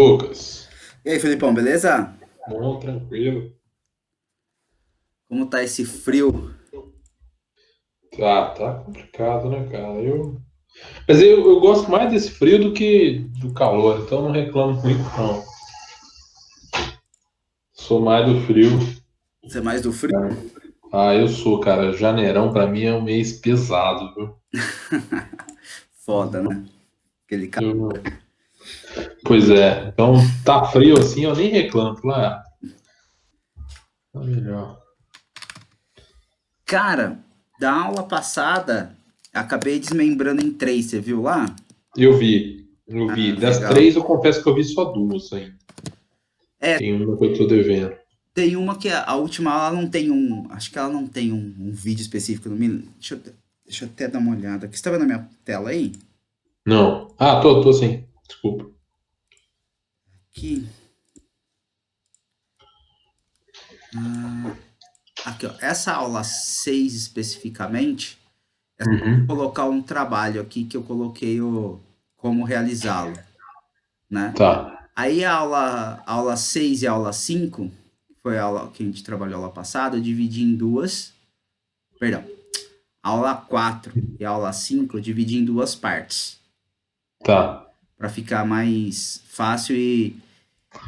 Lucas? E aí, Felipão, beleza? Bom, tranquilo. Como tá esse frio? Tá complicado, né, cara? Mas eu gosto mais desse frio do que do calor, então não reclamo muito, não. Sou mais do frio. Você é mais do frio? Cara. Ah, eu sou, cara. Janeirão pra mim é um mês pesado, viu? Foda, né? Aquele ca... Eu- Pois é. Então tá frio assim, eu nem reclamo. Lá, tá melhor. Cara, da aula passada, acabei desmembrando em três, você viu lá? Eu vi. Ah, Das legal. três, eu confesso que eu vi só duas ainda. É, Tem uma que eu tô devendo. tem uma que a última aula não tem um. Acho que ela não tem um vídeo específico. Não me, deixa eu até dar uma olhada aqui. Você tá vendo a minha tela aí? Não. Ah, tô sim. Desculpa. Aqui. Ah, aqui, ó. Essa aula 6 especificamente. Uhum. Colocar um trabalho aqui que eu coloquei como realizá-lo, né? Tá. Aí a aula 6 e a aula 5 que foi a aula que a gente trabalhou lá passada, eu dividi em duas, perdão, a aula 4 e a aula 5 eu dividi em duas partes, Tá. para ficar mais fácil e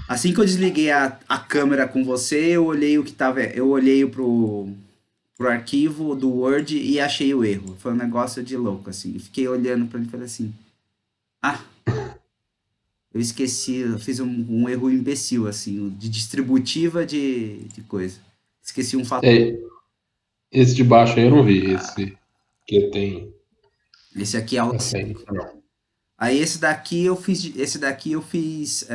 assim que eu desliguei a câmera com você, eu olhei pro arquivo do Word e achei o erro. Foi um negócio de louco, assim. Fiquei olhando para ele e falei assim, ah, eu esqueci, eu fiz um erro imbecil, assim, de distributiva de coisa. Esqueci um fator. É, esse de baixo aí eu não vi, esse que tem Esse aqui é aula essa 5. aí. Não. Aí esse daqui eu fiz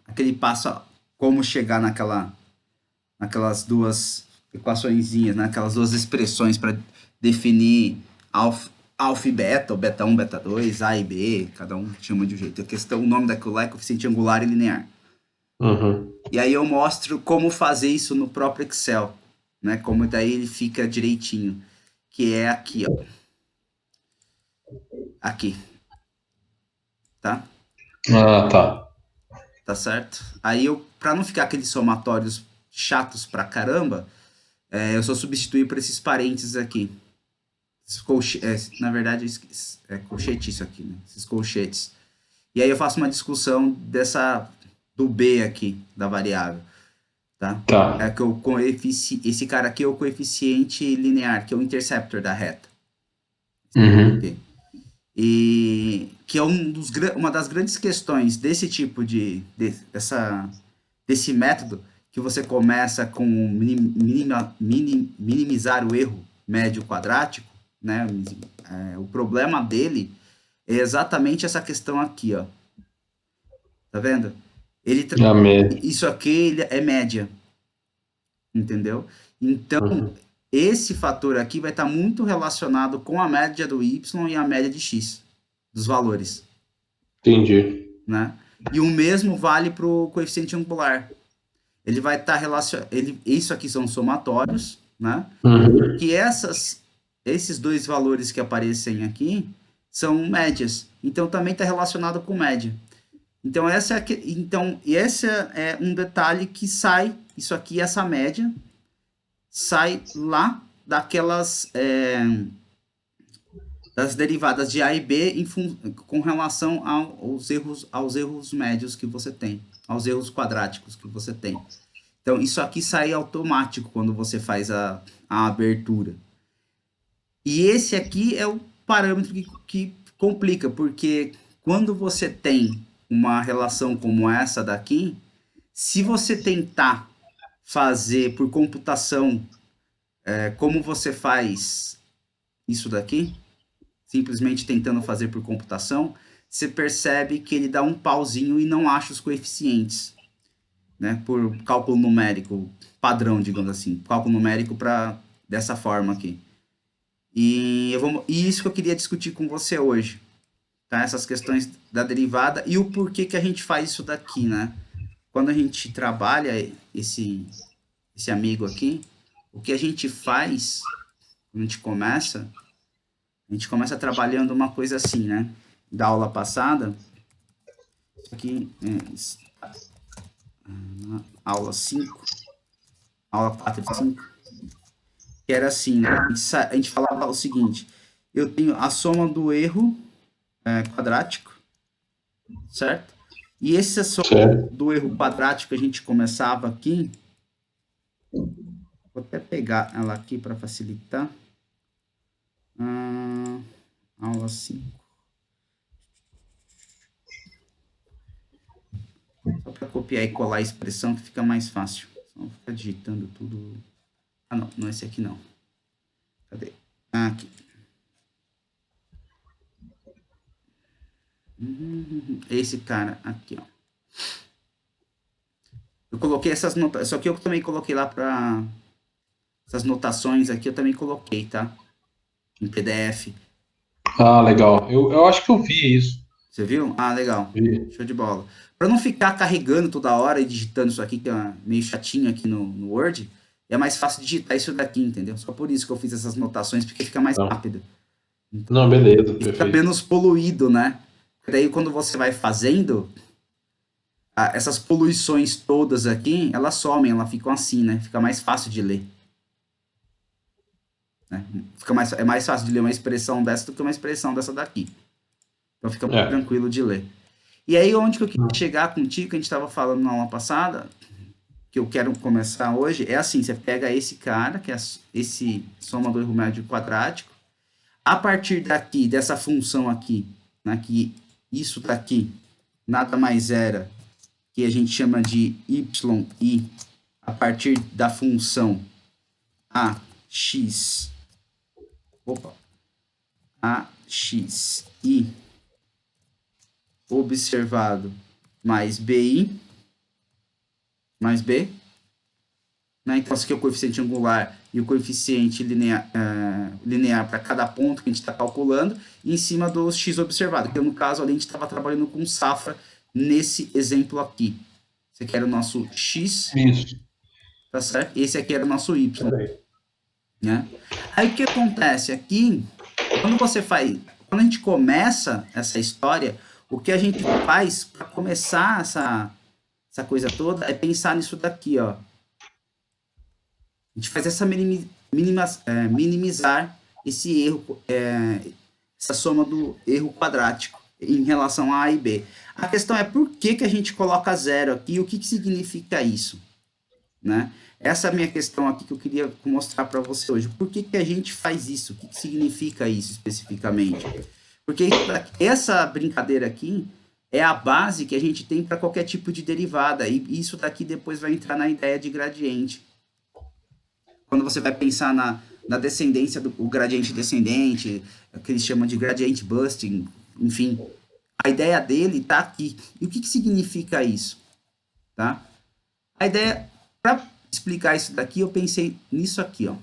aquele passo, como chegar naquelas duas equaçõezinhas, naquelas duas expressões para definir alfa e beta, ou beta um beta 2 A e B, cada um chama de um jeito. A questão, o nome daquilo lá é coeficiente angular e linear. Uhum. E aí eu mostro como fazer isso no próprio Excel, né? Como daí ele fica direitinho, que é aqui, ó, aqui, tá? Ah, tá. Tá certo? Aí eu, para não ficar aqueles somatórios chatos pra caramba, eu só substituí por esses parênteses aqui. Na verdade, é colchete isso aqui, né? Esses colchetes. E aí eu faço uma discussão do B aqui, da variável, tá? Tá. Esse cara aqui é o coeficiente linear, que é o interceptor da reta. Uhum. Ok? E que é uma das grandes questões desse tipo desse método, que você começa com minimizar o erro médio quadrático, né? O problema dele é exatamente essa questão aqui, ó. Tá vendo? A média. Isso aqui é média, entendeu? Então, Uhum. esse fator aqui vai estar muito relacionado com a média do y e a média de x, dos valores, Entendi. né? E o mesmo vale para o coeficiente angular. Ele vai estar relacionado. Isso aqui são somatórios, né? Uhum. Que esses dois valores que aparecem aqui são médias. Então também está relacionado com média. Esse é um detalhe que sai. Isso aqui, essa média, sai lá das derivadas de A e B com relação aos erros médios que você tem, aos erros quadráticos que você tem. Então, isso aqui sai automático quando você faz a abertura. E esse aqui é o parâmetro que complica, porque quando você tem uma relação como essa daqui, se você tentar fazer por computação, como você faz isso daqui, simplesmente tentando fazer por computação, você percebe que ele dá um pauzinho e não acha os coeficientes, né? Por cálculo numérico padrão, digamos assim, cálculo numérico para dessa forma aqui. E isso que eu queria discutir com você hoje, tá? Essas questões da derivada e o porquê que a gente faz isso daqui, né? Quando a gente trabalha esse amigo aqui, o que a gente faz, quando a gente começa trabalhando uma coisa assim, né? Da aula passada, Isso aqui na aula 5, aula 4 de 5, que era assim, né? A gente falava o seguinte, eu tenho a soma do erro quadrático, certo? E esse soma Certo. do erro quadrático que a gente começava aqui, vou até pegar ela aqui para facilitar. Aula 5. Só para copiar e colar a expressão que fica mais fácil. Só ficar digitando tudo. Ah, não, não é esse aqui não. Cadê? Ah, aqui. Esse cara aqui, ó. Eu coloquei essas notas, só que eu também coloquei lá para essas notações aqui, eu também coloquei, tá? Em PDF. Ah, legal. Eu acho que eu vi isso. Você viu? Ah, legal. Vi. Show de bola. Para não ficar carregando toda hora e digitando isso aqui, que é meio chatinho aqui no Word, é mais fácil digitar isso daqui, entendeu? Só por isso que eu fiz essas notações, porque fica mais Não, rápido. não, beleza, E fica perfeito. menos poluído, né? Daí quando você vai fazendo, essas poluições todas aqui, elas somem, elas ficam assim, né? Fica mais fácil de ler. Né? É mais fácil de ler uma expressão dessa do que uma expressão dessa daqui. Então fica mais É. tranquilo de ler. E aí, onde que eu queria chegar contigo, que a gente estava falando na aula passada, que eu quero começar hoje, é assim, você pega esse cara, que é esse soma do erro médio quadrático, a partir daqui, dessa função aqui, né, que isso daqui nada mais era que a gente chama de yi, a partir da função ax, opa, axi observado mais bi mais b, né? Então, esse aqui é o coeficiente angular e o coeficiente linear para cada ponto que a gente está calculando, em cima do x observado, que no caso ali a gente estava trabalhando com safra nesse exemplo aqui. Esse aqui era o nosso x, Isso. tá certo? Esse aqui era o nosso y, Peraí. né? Aí o que acontece aqui, quando a gente começa essa história, o que a gente faz para começar essa coisa toda é pensar nisso daqui, ó. A gente faz essa minimizar esse erro, essa soma do erro quadrático em relação a A e B. A questão é por que, que a gente coloca zero aqui e o que, que significa isso, né? Essa é a minha questão aqui que eu queria mostrar para você hoje. Por que, que a gente faz isso? O que, que significa isso especificamente? Porque essa brincadeira aqui é a base que a gente tem para qualquer tipo de derivada. E isso daqui depois vai entrar na ideia de gradiente. Quando você vai pensar na descendência do gradiente descendente, que eles chamam de gradiente busting, enfim, a ideia dele está aqui. E o que, que significa isso? Tá? A ideia, para explicar isso daqui, eu pensei nisso aqui, ó.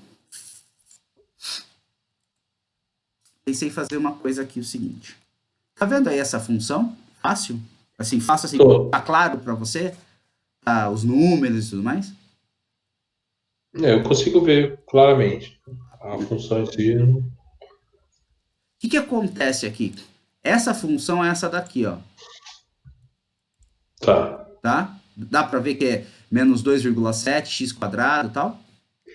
Pensei em fazer uma coisa aqui, o seguinte. Tá vendo aí essa função? Fácil? Assim, fácil assim, Tô. tá claro para você? Tá, os números e tudo mais? Eu consigo ver claramente. A função em si. O que, que acontece aqui? Essa função é essa daqui, ó. Tá. Tá? Dá para ver que é menos 2,7 x quadrado e tal?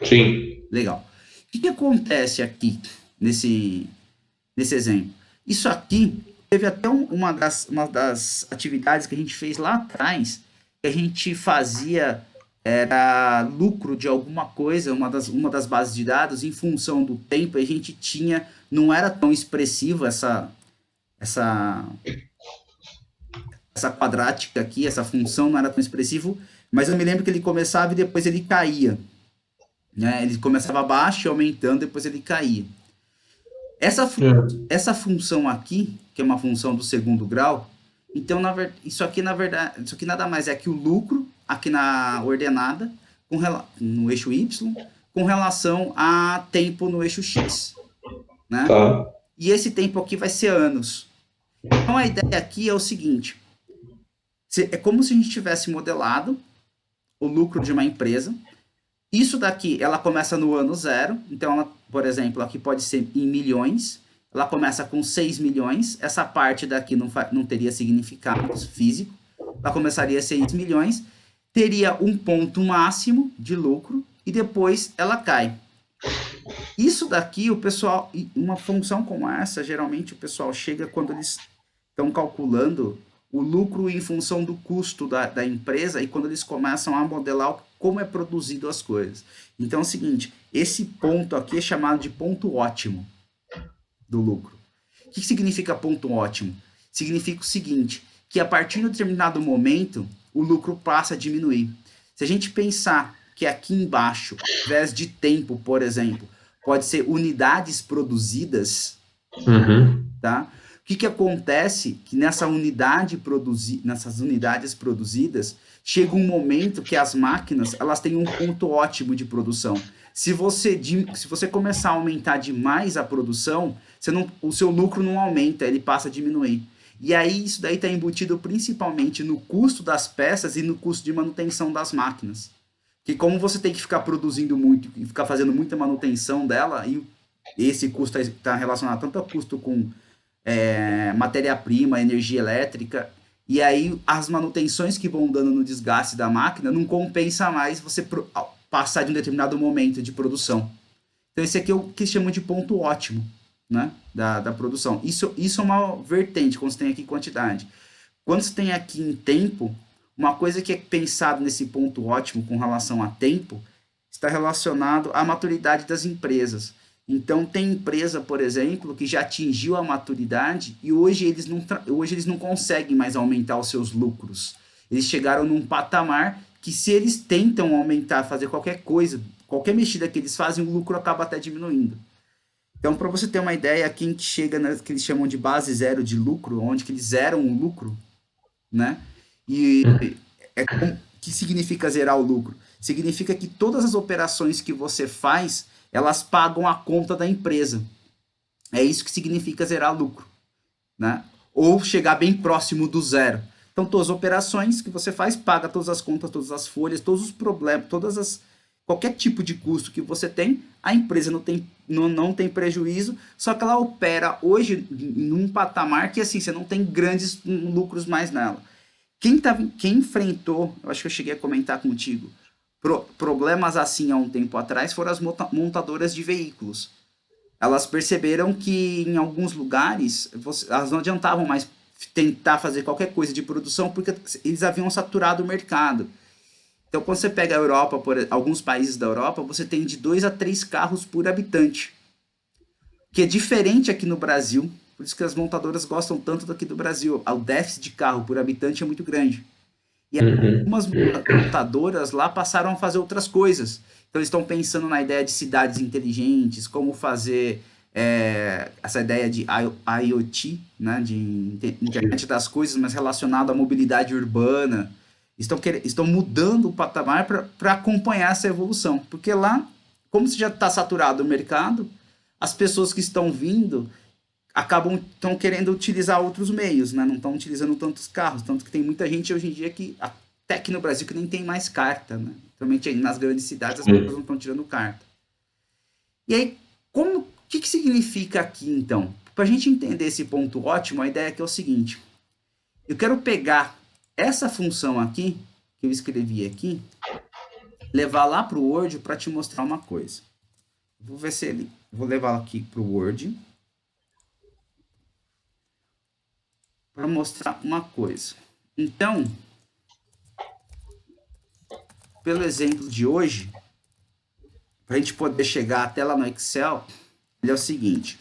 Sim. Legal. O que, que acontece aqui nesse exemplo? Isso aqui teve até uma das atividades que a gente fez lá atrás, que a gente fazia era lucro de alguma coisa, uma das bases de dados, em função do tempo, a gente tinha, não era tão expressivo essa, essa quadrática aqui, essa função não era tão expressivo, mas eu me lembro que ele começava e depois ele caía. Né? Ele começava baixo e aumentando, depois ele caía. Essa, É. essa função aqui, que é uma função do segundo grau, então isso aqui na verdade, isso aqui nada mais é que o lucro aqui na ordenada no eixo y com relação a tempo no eixo x, né? Tá. E esse tempo aqui vai ser anos. Então a ideia aqui é o seguinte: é como se a gente tivesse modelado o lucro de uma empresa. Isso daqui, ela começa no ano zero, então ela, por exemplo, aqui pode ser em milhões. ela começa com 6 milhões, essa parte daqui não teria significado físico, ela começaria a 6 milhões, teria um ponto máximo de lucro e depois ela cai. Isso daqui, o pessoal, uma função como essa, geralmente o pessoal chega quando eles estão calculando o lucro em função do custo da empresa e quando eles começam a modelar como é produzido as coisas. Então é o seguinte, esse ponto aqui é chamado de ponto ótimo do lucro. O que significa ponto ótimo? Significa o seguinte, que a partir de um determinado momento, o lucro passa a diminuir. Se a gente pensar que aqui embaixo, ao invés de tempo, por exemplo, pode ser unidades produzidas, tá? O que acontece que nessas unidades produzidas, chega um momento que as máquinas elas têm um ponto ótimo de produção. Se você começar a aumentar demais a produção, o seu lucro não aumenta, ele passa a diminuir. E aí isso daí está embutido principalmente no custo das peças e no custo de manutenção das máquinas. Que como você tem que ficar produzindo muito e ficar fazendo muita manutenção dela, e esse custo está relacionado tanto ao custo com matéria-prima, energia elétrica, e aí as manutenções que vão dando no desgaste da máquina não compensa mais você passar de um determinado momento de produção. Então esse aqui é o que chamam de ponto ótimo, né, da produção. Isso é uma vertente, quando você tem aqui quantidade. Quando você tem aqui em tempo, uma coisa que é pensado nesse ponto ótimo com relação a tempo, está relacionado à maturidade das empresas. Então, tem empresa, por exemplo, que já atingiu a maturidade e hoje eles não conseguem mais aumentar os seus lucros. Eles chegaram num patamar que se eles tentam aumentar, fazer qualquer coisa, qualquer mexida que eles fazem, o lucro acaba até diminuindo. Então, para você ter uma ideia, aqui a gente chega na que eles chamam de base zero de lucro, onde que eles zeram o lucro, né? E o que significa zerar o lucro? Significa que todas as operações que você faz, elas pagam a conta da empresa. É isso que significa zerar lucro, né? Ou chegar bem próximo do zero. Então, todas as operações que você faz, paga todas as contas, todas as folhas, todos os problemas, qualquer tipo de custo que você tem, a empresa não tem prejuízo, só que ela opera hoje num patamar que assim, você não tem grandes lucros mais nela. Quem enfrentou, eu acho que eu cheguei a comentar contigo, problemas assim há um tempo atrás foram as montadoras de veículos. Elas perceberam que em alguns lugares elas não adiantavam mais tentar fazer qualquer coisa de produção porque eles haviam saturado o mercado. Então, quando você pega a Europa, alguns países da Europa, você tem de 2 a 3 carros por habitante, que é diferente aqui no Brasil. Por isso que as montadoras gostam tanto daqui do Brasil. O déficit de carro por habitante é muito grande. E algumas montadoras lá passaram a fazer outras coisas. Então, eles estão pensando na ideia de cidades inteligentes, como fazer essa ideia de IoT, né, de internet das coisas, mas relacionado à mobilidade urbana. Estão mudando o patamar para acompanhar essa evolução. Porque lá, como já está saturado o mercado, as pessoas que estão vindo estão querendo utilizar outros meios, né? Não estão utilizando tantos carros, tanto que tem muita gente hoje em dia que, até aqui no Brasil, que nem tem mais carta, né? Principalmente nas grandes cidades as pessoas não estão tirando carta. E aí, o que significa aqui então? Para a gente entender esse ponto ótimo, a ideia aqui é o seguinte, eu quero pegar essa função aqui, que eu escrevi aqui, levar lá para o Word para te mostrar uma coisa. Vou ver se vou levar aqui para o Word para mostrar uma coisa. Então, pelo exemplo de hoje, para a gente poder chegar até lá no Excel, ele é o seguinte.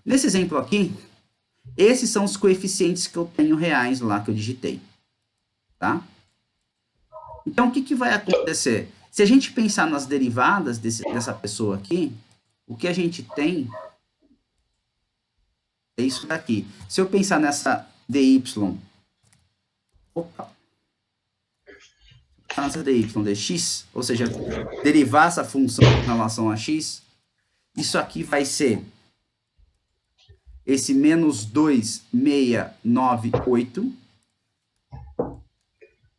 Nesse exemplo aqui, esses são os coeficientes que eu tenho reais lá, que eu digitei. Tá? Então, o que vai acontecer? Se a gente pensar nas derivadas dessa pessoa aqui, o que a gente tem é isso daqui. Se eu pensar nessa dy, nessa dy dx, ou seja, derivar essa função em relação a x, isso aqui vai ser esse menos 2,698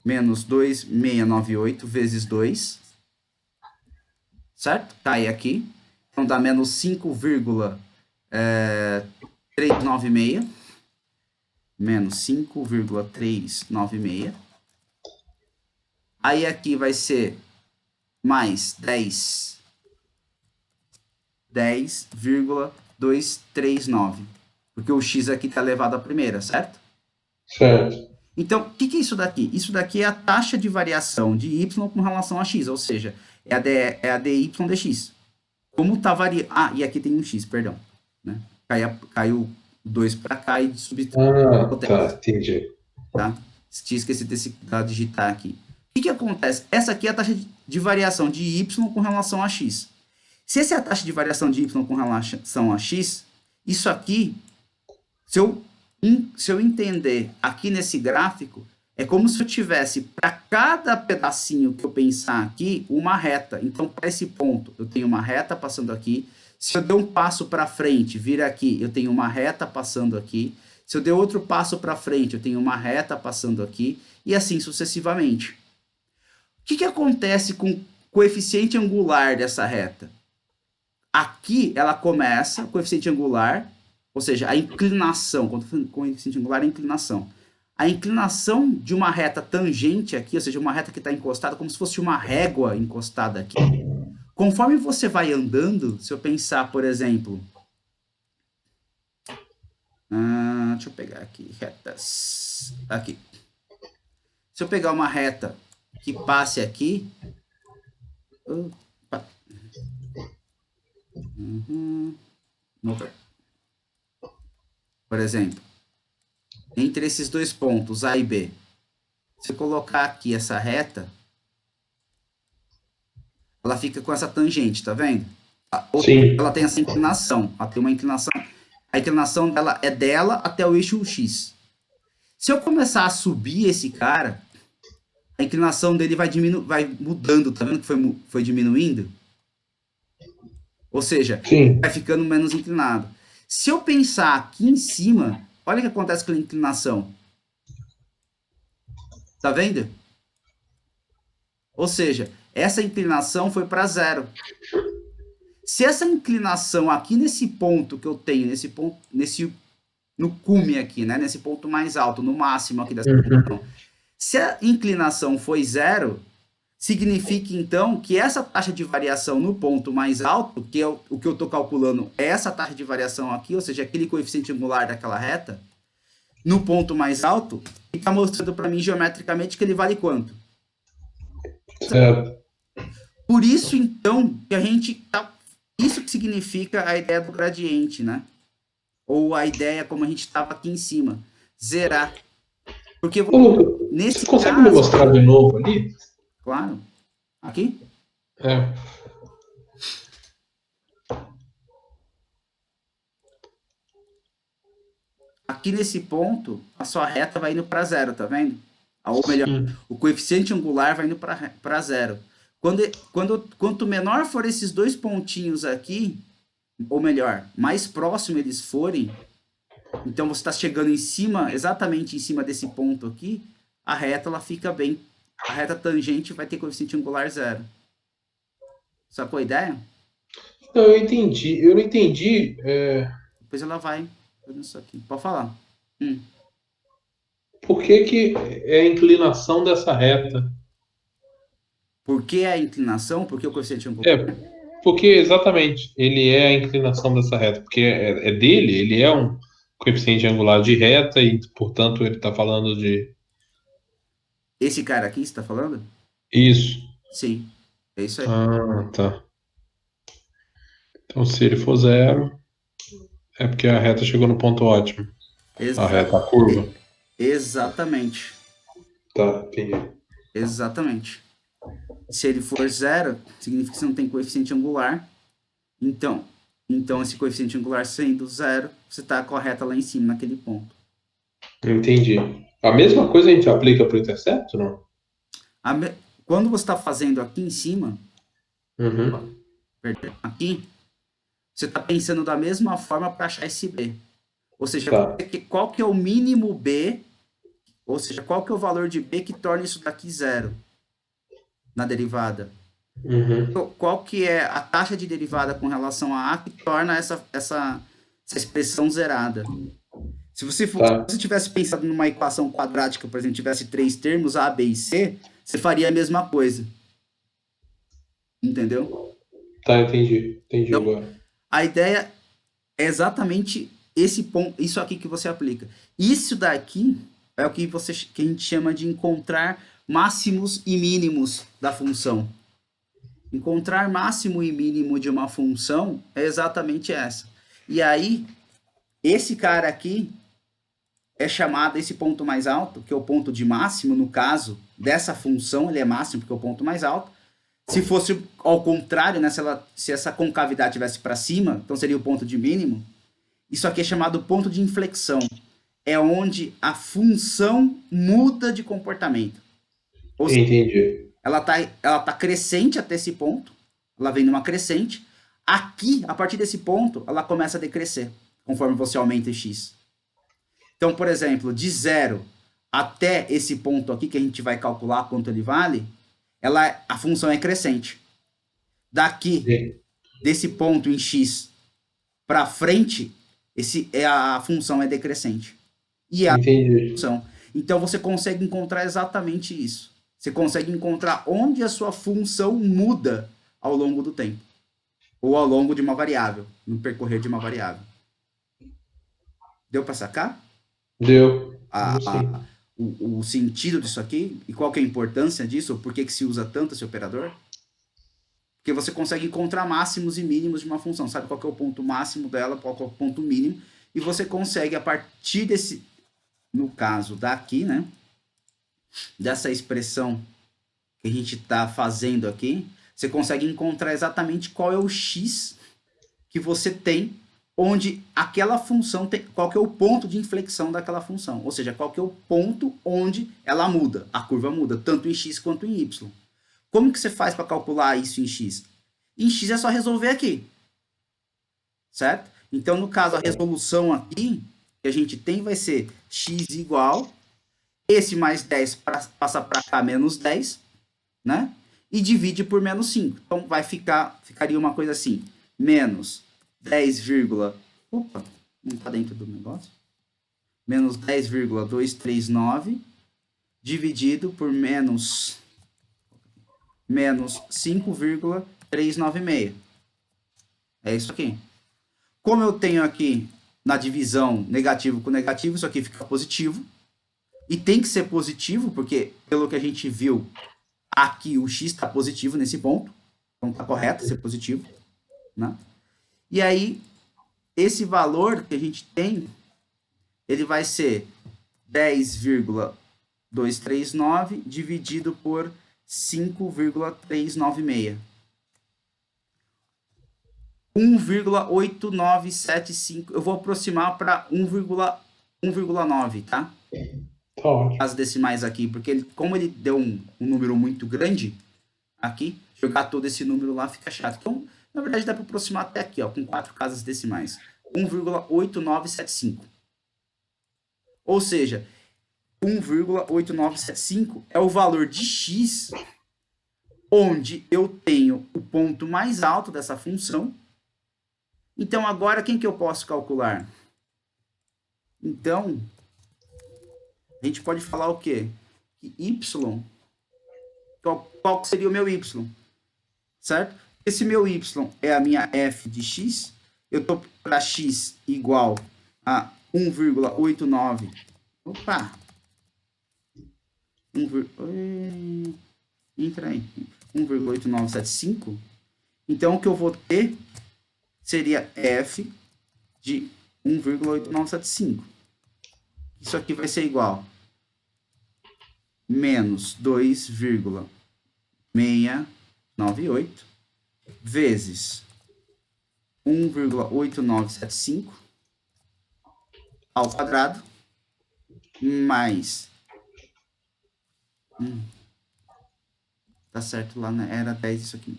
menos 2,698 vezes 2, certo? Cai aqui. Então dá menos 5,3 396 menos 5,396. Aí aqui vai ser mais 10,239. Porque o x aqui está elevado à primeira, certo? Certo. Então, o que é isso daqui? Isso daqui é a taxa de variação de y com relação a x, ou seja, é a dy dx. Como está variando... Ah, e aqui tem um x, perdão. Né? Caiu 2 para cá e subtraiu a Tá, potência. entendi. Tá? Tinha esquecido de digitar aqui. O que acontece? Essa aqui é a taxa de variação de y com relação a x. Se essa é a taxa de variação de y com relação a x, isso aqui, se eu entender aqui nesse gráfico, é como se eu tivesse, para cada pedacinho que eu pensar aqui, uma reta. Então, para esse ponto, eu tenho uma reta passando aqui. Se eu der um passo para frente, vir aqui, eu tenho uma reta passando aqui. Se eu der outro passo para frente, eu tenho uma reta passando aqui. E assim sucessivamente. O que acontece com o coeficiente angular dessa reta? Aqui ela começa, coeficiente angular, ou seja, a inclinação, coeficiente angular é a inclinação. A inclinação de uma reta tangente aqui, ou seja, uma reta que está encostada, como se fosse uma régua encostada aqui. Conforme você vai andando, se eu pensar, por exemplo... deixa eu pegar aqui, retas... Aqui. Se eu pegar uma reta que passe aqui... Por exemplo, entre esses dois pontos, A e B, se eu colocar aqui essa reta, ela fica com essa tangente, tá vendo? Sim. Ela tem essa inclinação, ela tem uma inclinação, a inclinação dela é dela até o eixo X. Se eu começar a subir esse cara, a inclinação dele vai mudando, tá vendo que foi diminuindo? Ou seja, Sim. vai ficando menos inclinado. Se eu pensar aqui em cima, olha o que acontece com a inclinação. Tá vendo? Ou seja, essa inclinação foi para zero. Se essa inclinação aqui nesse ponto que eu tenho, no cume aqui, né, nesse ponto mais alto, no máximo aqui dessa inclinação, se a inclinação foi zero, significa então que essa taxa de variação no ponto mais alto, que é o que eu estou calculando, é essa taxa de variação aqui, ou seja, aquele coeficiente angular daquela reta, no ponto mais alto, está mostrando para mim geometricamente que ele vale quanto? Certo. Por isso, então, que a gente tá... Isso que significa a ideia do gradiente, né? Ou a ideia como a gente estava aqui em cima. Zerar. Porque nesse você consegue me mostrar de novo ali? Claro. Aqui? É. Aqui nesse ponto, a sua reta vai indo para zero, tá vendo? Ou melhor, o coeficiente angular vai indo para zero. Quanto menor for esses dois pontinhos aqui, ou melhor, mais próximo eles forem, então você está chegando em cima, exatamente em cima desse ponto aqui, a reta ela fica bem. A reta tangente vai ter coeficiente angular zero. Sacou a ideia? Não, eu entendi. Eu não entendi. Depois ela vai fazendo isso aqui. Pode falar. Por que é a inclinação dessa reta? Por que a inclinação? Por que o coeficiente angular? Porque exatamente ele é a inclinação dessa reta. Porque é dele, ele é um coeficiente angular de reta e, portanto, ele está falando de. Esse cara aqui, você está falando? Isso. Sim. É isso aí. Ah, tá. Então, se ele for zero, é porque a reta chegou no ponto ótimo. A reta, a curva. Exatamente. Tá, entendi. Exatamente. Se ele for zero, significa que você não tem coeficiente angular. Então esse coeficiente angular sendo zero, você está com a reta lá em cima, naquele ponto. Entendi. A mesma coisa a gente aplica para o intercepto, não? Quando você está fazendo aqui em cima, aqui, você está pensando da mesma forma para achar esse B. Ou seja, qual que é o mínimo B, ou seja, qual que é o valor de B que torna isso daqui zero na derivada? Qual que é a taxa de derivada com relação a A que torna essa essa expressão zerada. Se você Tá, tivesse pensado numa equação quadrática, por exemplo, tivesse três termos, A, B e C, você faria a mesma coisa. Entendeu? tá, entendi. Entendi Então, agora. a ideia é exatamente esse ponto, isso aqui que você aplica. Isso daqui é o que que a gente chama de encontrar máximos e mínimos da função. Encontrar máximo e mínimo de uma função é exatamente essa. E aí, esse cara aqui é chamado, esse ponto mais alto, que é o ponto de máximo, no caso dessa função, ele é máximo porque é o ponto mais alto. Se fosse ao contrário, né, se essa concavidade estivesse para cima, então seria o ponto de mínimo. Isso aqui é chamado ponto de inflexão. É onde a função muda de comportamento. Ou seja, Entendi. ela tá crescente até esse ponto, ela vem numa crescente. Aqui, a partir desse ponto, ela começa a decrescer, conforme você aumenta x. Então, por exemplo, de 0 até esse ponto aqui, que a gente vai calcular quanto ele vale, a função é crescente. Daqui, E- desse ponto em x para frente, a função é decrescente. E é a Entendi. função. Então, você consegue encontrar exatamente isso. Você consegue encontrar onde a sua função muda ao longo do tempo. Ou ao longo de uma variável, no percorrer de uma variável. Deu para sacar? Deu. A, Sim. a, o sentido disso aqui e qual que é a importância disso, por que se usa tanto esse operador? Porque você consegue encontrar máximos e mínimos de uma função, sabe qual que é o ponto máximo dela, qual que é o ponto mínimo, e você consegue, a partir desse, no caso daqui, né, dessa expressão que a gente está fazendo aqui, você consegue encontrar exatamente qual é o x que você tem, onde aquela função tem, qual que é o ponto de inflexão daquela função, ou seja, qual que é o ponto onde ela muda, a curva muda, tanto em x quanto em y. Como que você faz para calcular isso em x? Em x é só resolver aqui, certo? Então, no caso, a resolução aqui que a gente tem vai ser x igual, esse mais 10 passa para cá menos 10, né? E divide por menos 5. Então, ficaria uma coisa assim, menos 10, opa, não está dentro do negócio. Menos 10,239 dividido por menos 5,396. É isso aqui. Como eu tenho aqui na divisão negativo com negativo, isso aqui fica positivo. E tem que ser positivo, porque pelo que a gente viu, aqui o x está positivo nesse ponto. Então está correto ser positivo. Né? E aí, esse valor que a gente tem, ele vai ser 10,239 dividido por 5,396. 1,8975. Eu vou aproximar para 1,9, tá? Tá ótimo. As decimais aqui, porque como ele deu um número muito grande aqui, jogar todo esse número lá fica chato. Então, na verdade, dá para aproximar até aqui, ó, com 4 casas decimais. 1,8975. Ou seja, 1,8975 é o valor de x onde eu tenho o ponto mais alto dessa função. Então, agora, quem que eu posso calcular? Então, a gente pode falar o quê? Que y, qual seria o meu y? Certo? Esse meu y é a minha f de x. Eu estou para x igual a 1,89. Opa! Entra aí. 1,8975. Então, o que eu vou ter seria f de 1,8975. Isso aqui vai ser igual menos 2,698 vezes 1,8975 ao quadrado mais tá certo lá, né? Era 10 isso aqui,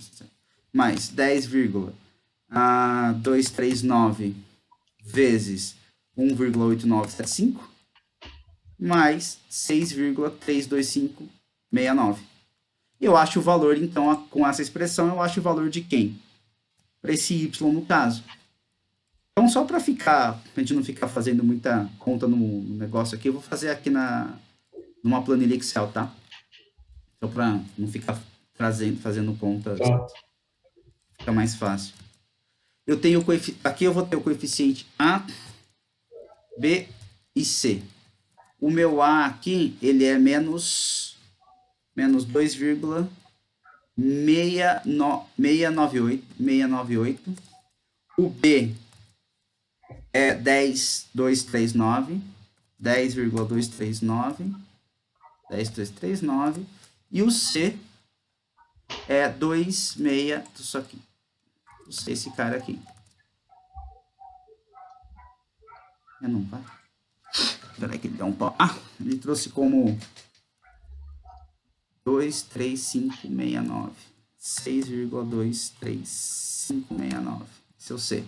mais 10,239 vezes 1,8975 mais 6,32569. Eu acho o valor, então, com essa expressão, eu acho o valor de quem? Para esse y no caso. Então, só para a gente não ficar fazendo muita conta no negócio aqui, eu vou fazer aqui numa planilha Excel, tá? Só para não ficar fazendo conta, Tá. fica mais fácil. Eu tenho aqui eu vou ter o coeficiente A, B e C. O meu A aqui, ele é menos 2,698. O B é 10,239. 10,239. 10,239. E o C é 2,6. Isso aqui. Esse cara aqui. Não vai. Peraí que ele dá um pau. Ah, ele trouxe como 23569. 6,23569. Esse é o C.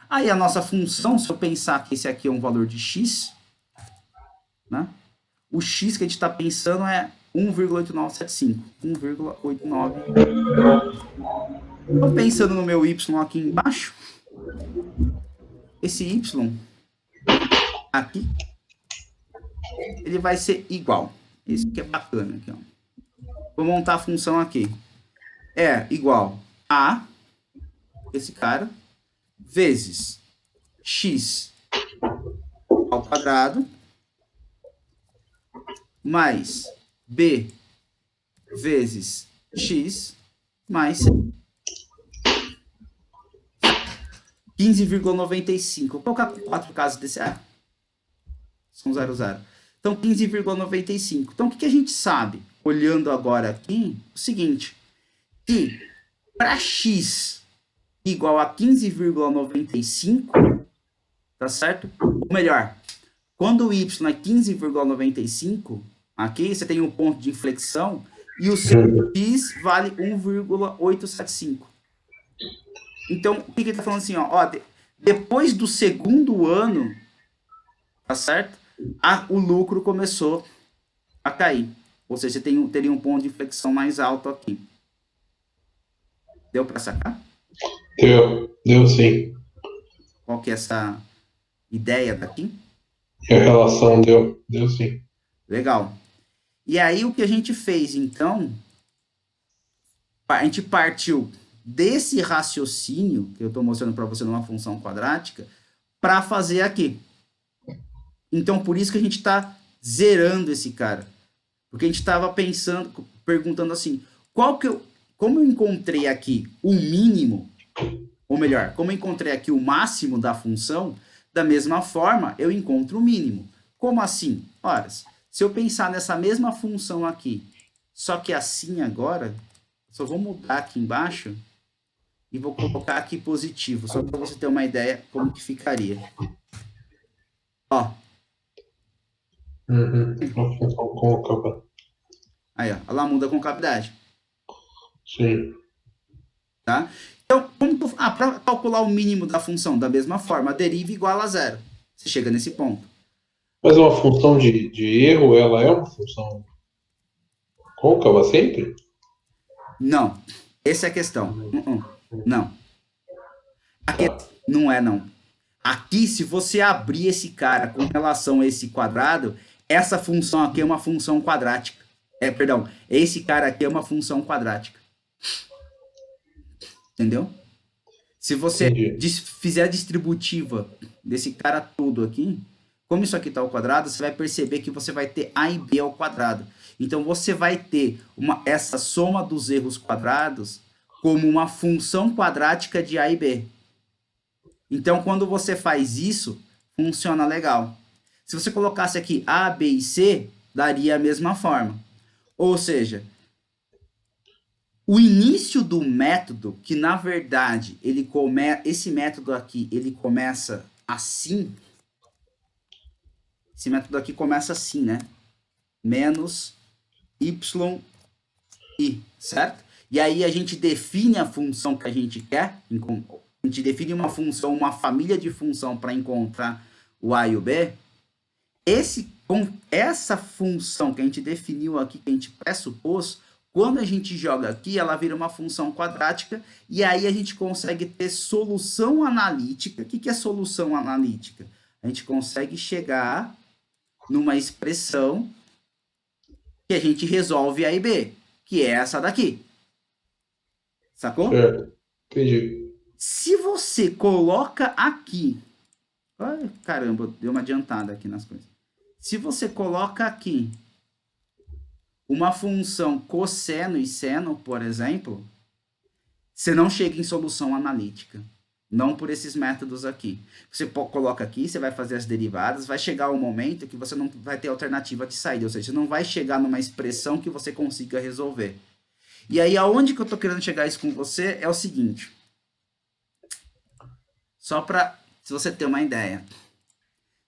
Aí a nossa função, se eu pensar que esse aqui é um valor de x, né? O x que a gente está pensando é 1,8975. 1,89. Estou pensando no meu y aqui embaixo. Esse y aqui, ele vai ser igual. Isso que é bacana aqui, ó. Vou montar a função aqui. É igual a esse cara vezes x ao quadrado mais b vezes x mais 15,95. Vou colocar 4 casos desse. São 0,0. Então, 15,95. Então, o que a gente sabe, olhando agora aqui, o seguinte, que para x igual a 15,95, tá certo? Ou melhor, quando o y é 15,95, aqui você tem um ponto de inflexão e o seu x vale 1,875. Então, o que ele está falando assim, ó, depois do segundo ano, tá certo? O lucro começou a cair. Ou seja, você teria um ponto de inflexão mais alto aqui. Deu para sacar? Deu sim. Qual que é essa ideia daqui? E a relação deu sim. Legal. E aí o que a gente fez, então, a gente partiu desse raciocínio que eu estou mostrando para você numa função quadrática para fazer aqui. Então, por isso que a gente está zerando esse cara. Porque a gente estava perguntando assim, como eu encontrei aqui o mínimo, ou melhor, como eu encontrei aqui o máximo da função, da mesma forma eu encontro o mínimo. Como assim? Ora, se eu pensar nessa mesma função aqui, só que assim agora, só vou mudar aqui embaixo e vou colocar aqui positivo, só para você ter uma ideia como que ficaria. Ó. Uma função côncava. Aí, ó, ela muda a concavidade. Sim. Tá? Então, para calcular o mínimo da função, da mesma forma, a deriva igual a zero. Você chega nesse ponto. Mas uma função de erro, ela é uma função côncava sempre? Não. Essa é a questão. Não. Aqui não é, não. Aqui, se você abrir esse cara com relação a esse quadrado, essa função aqui é uma função quadrática. Perdão, esse cara aqui é uma função quadrática. Entendeu? Se você fizer a distributiva desse cara todo aqui, como isso aqui está ao quadrado, você vai perceber que você vai ter A e B ao quadrado. Então, você vai ter essa soma dos erros quadrados como uma função quadrática de A e B. Então, quando você faz isso, funciona legal. Se você colocasse aqui A, B e C, daria a mesma forma. Ou seja, o início do método, que na verdade esse método aqui, ele começa assim. Esse método aqui começa assim, né? Menos y i, certo? E aí a gente define a função que a gente quer. A gente define uma função, uma família de função para encontrar o a e o b. Com essa função que a gente definiu aqui, que a gente pressupôs, Quando a gente joga aqui, ela vira uma função quadrática e aí a gente consegue ter solução analítica. O que é solução analítica? A gente consegue chegar numa expressão que a gente resolve A e B, que é essa daqui. Sacou? Certo. Entendi. Se você coloca aqui. Ai, caramba, deu uma adiantada aqui nas coisas. Se você coloca aqui uma função cosseno e seno, por exemplo, você não chega em solução analítica. Não por esses métodos aqui. Você coloca aqui, você vai fazer as derivadas, vai chegar um momento que você não vai ter alternativa de saída, ou seja, você não vai chegar numa expressão que você consiga resolver. E aí, aonde que eu estou querendo chegar isso com você é o seguinte. Só para, se você ter uma ideia.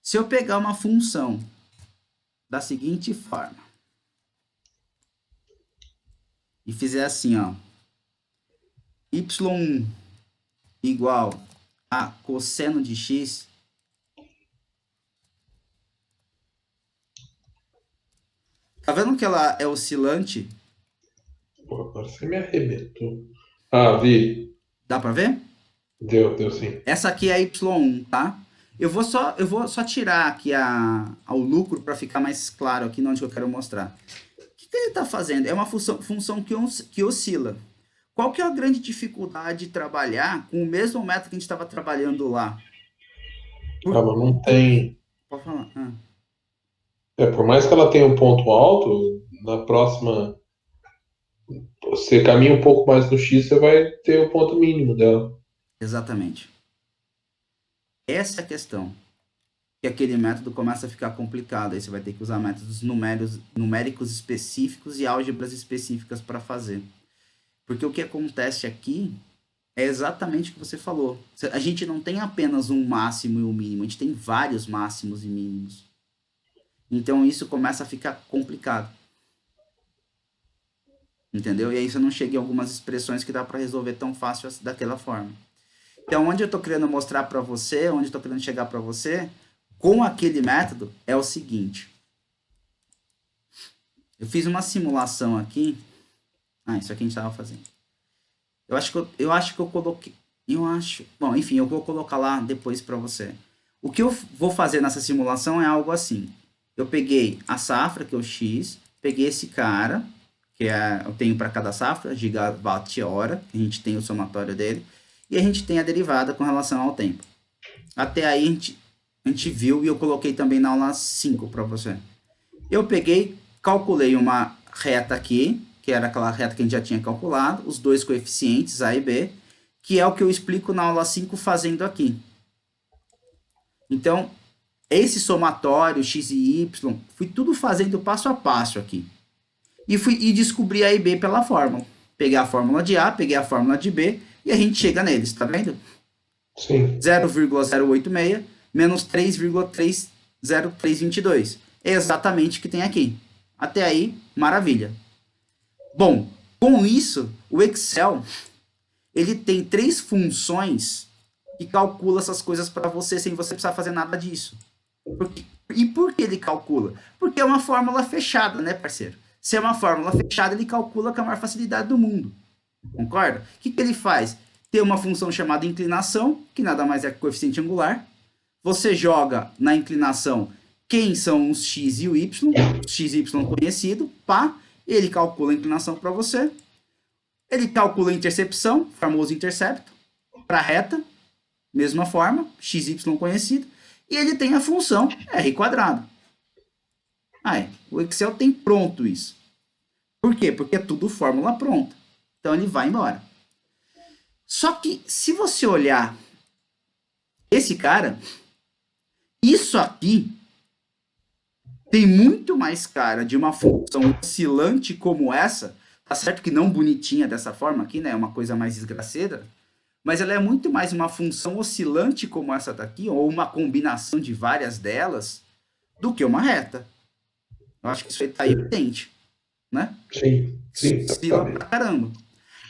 Se eu pegar uma função da seguinte forma e fizer assim, ó, y1 igual a cosseno de x, tá vendo que ela é oscilante? Pô, agora você me arrebentou. Ah, vi. Dá para ver? Deu sim. Essa aqui é y1, tá? Eu vou só tirar aqui o lucro para ficar mais claro aqui onde eu quero mostrar. O que ele está fazendo? É uma função que oscila. Qual que é a grande dificuldade de trabalhar com o mesmo método que a gente estava trabalhando lá? Ah, Por, mas não por quê? tem. Pode falar. Ah, Por mais que ela tenha um ponto alto, na próxima, você caminha um pouco mais no X, você vai ter o ponto mínimo dela. exatamente. Essa é a questão. Que aquele método começa a ficar complicado. Aí você vai ter que usar métodos numéricos específicos e álgebras específicas para fazer. Porque o que acontece aqui é exatamente o que você falou. A gente não tem apenas um máximo e um mínimo, a gente tem vários máximos e mínimos. Então isso começa a ficar complicado. Entendeu? E aí você não chega em algumas expressões que dá para resolver tão fácil daquela forma. Então, onde eu estou querendo mostrar para você, onde eu estou querendo chegar para você, com aquele método, é o seguinte. Eu fiz uma simulação aqui. Ah, isso aqui a gente estava fazendo. Eu acho que eu coloquei. Eu acho. Bom, enfim, eu vou colocar lá depois para você. O que eu vou fazer nessa simulação é algo assim. Eu peguei a safra, que é o X, peguei esse cara, eu tenho para cada safra, gigawatt-hora, a gente tem o somatório dele, e a gente tem a derivada com relação ao tempo. Até aí a gente viu e eu coloquei também na aula 5 para você. Eu peguei, calculei uma reta aqui, que era aquela reta que a gente já tinha calculado, os dois coeficientes, A e B, que é o que eu explico na aula 5 fazendo aqui. Então, esse somatório, x e y, fui tudo fazendo passo a passo aqui. E descobri A e B pela fórmula. Peguei a fórmula de A, peguei a fórmula de B, e a gente chega neles, tá vendo? Sim. 0,086 menos 3,30322. É exatamente o que tem aqui. Até aí, maravilha. Bom, com isso, o Excel ele tem 3 funções que calcula essas coisas para você sem você precisar fazer nada disso. E por que ele calcula? Porque é uma fórmula fechada, né, parceiro? Se é uma fórmula fechada, ele calcula com a maior facilidade do mundo. Concorda? O que ele faz? Tem uma função chamada inclinação, que nada mais é que coeficiente angular. Você joga na inclinação quem são os x e o y, x e y conhecido, pá, ele calcula a inclinação para você. Ele calcula a intercepção, famoso intercepto, para a reta, mesma forma, x e y conhecido. E ele tem a função r quadrado. Aí, o Excel tem pronto isso. Por quê? Porque é tudo fórmula pronta. Então ele vai embora. Só que se você olhar esse cara, isso aqui tem muito mais cara de uma função oscilante como essa, tá certo que não bonitinha dessa forma aqui, né? É uma coisa mais desgraceira, mas ela é muito mais uma função oscilante como essa daqui, ou uma combinação de várias delas, do que uma reta. Eu acho que isso aí tá evidente, né? Sim, Oscila pra caramba.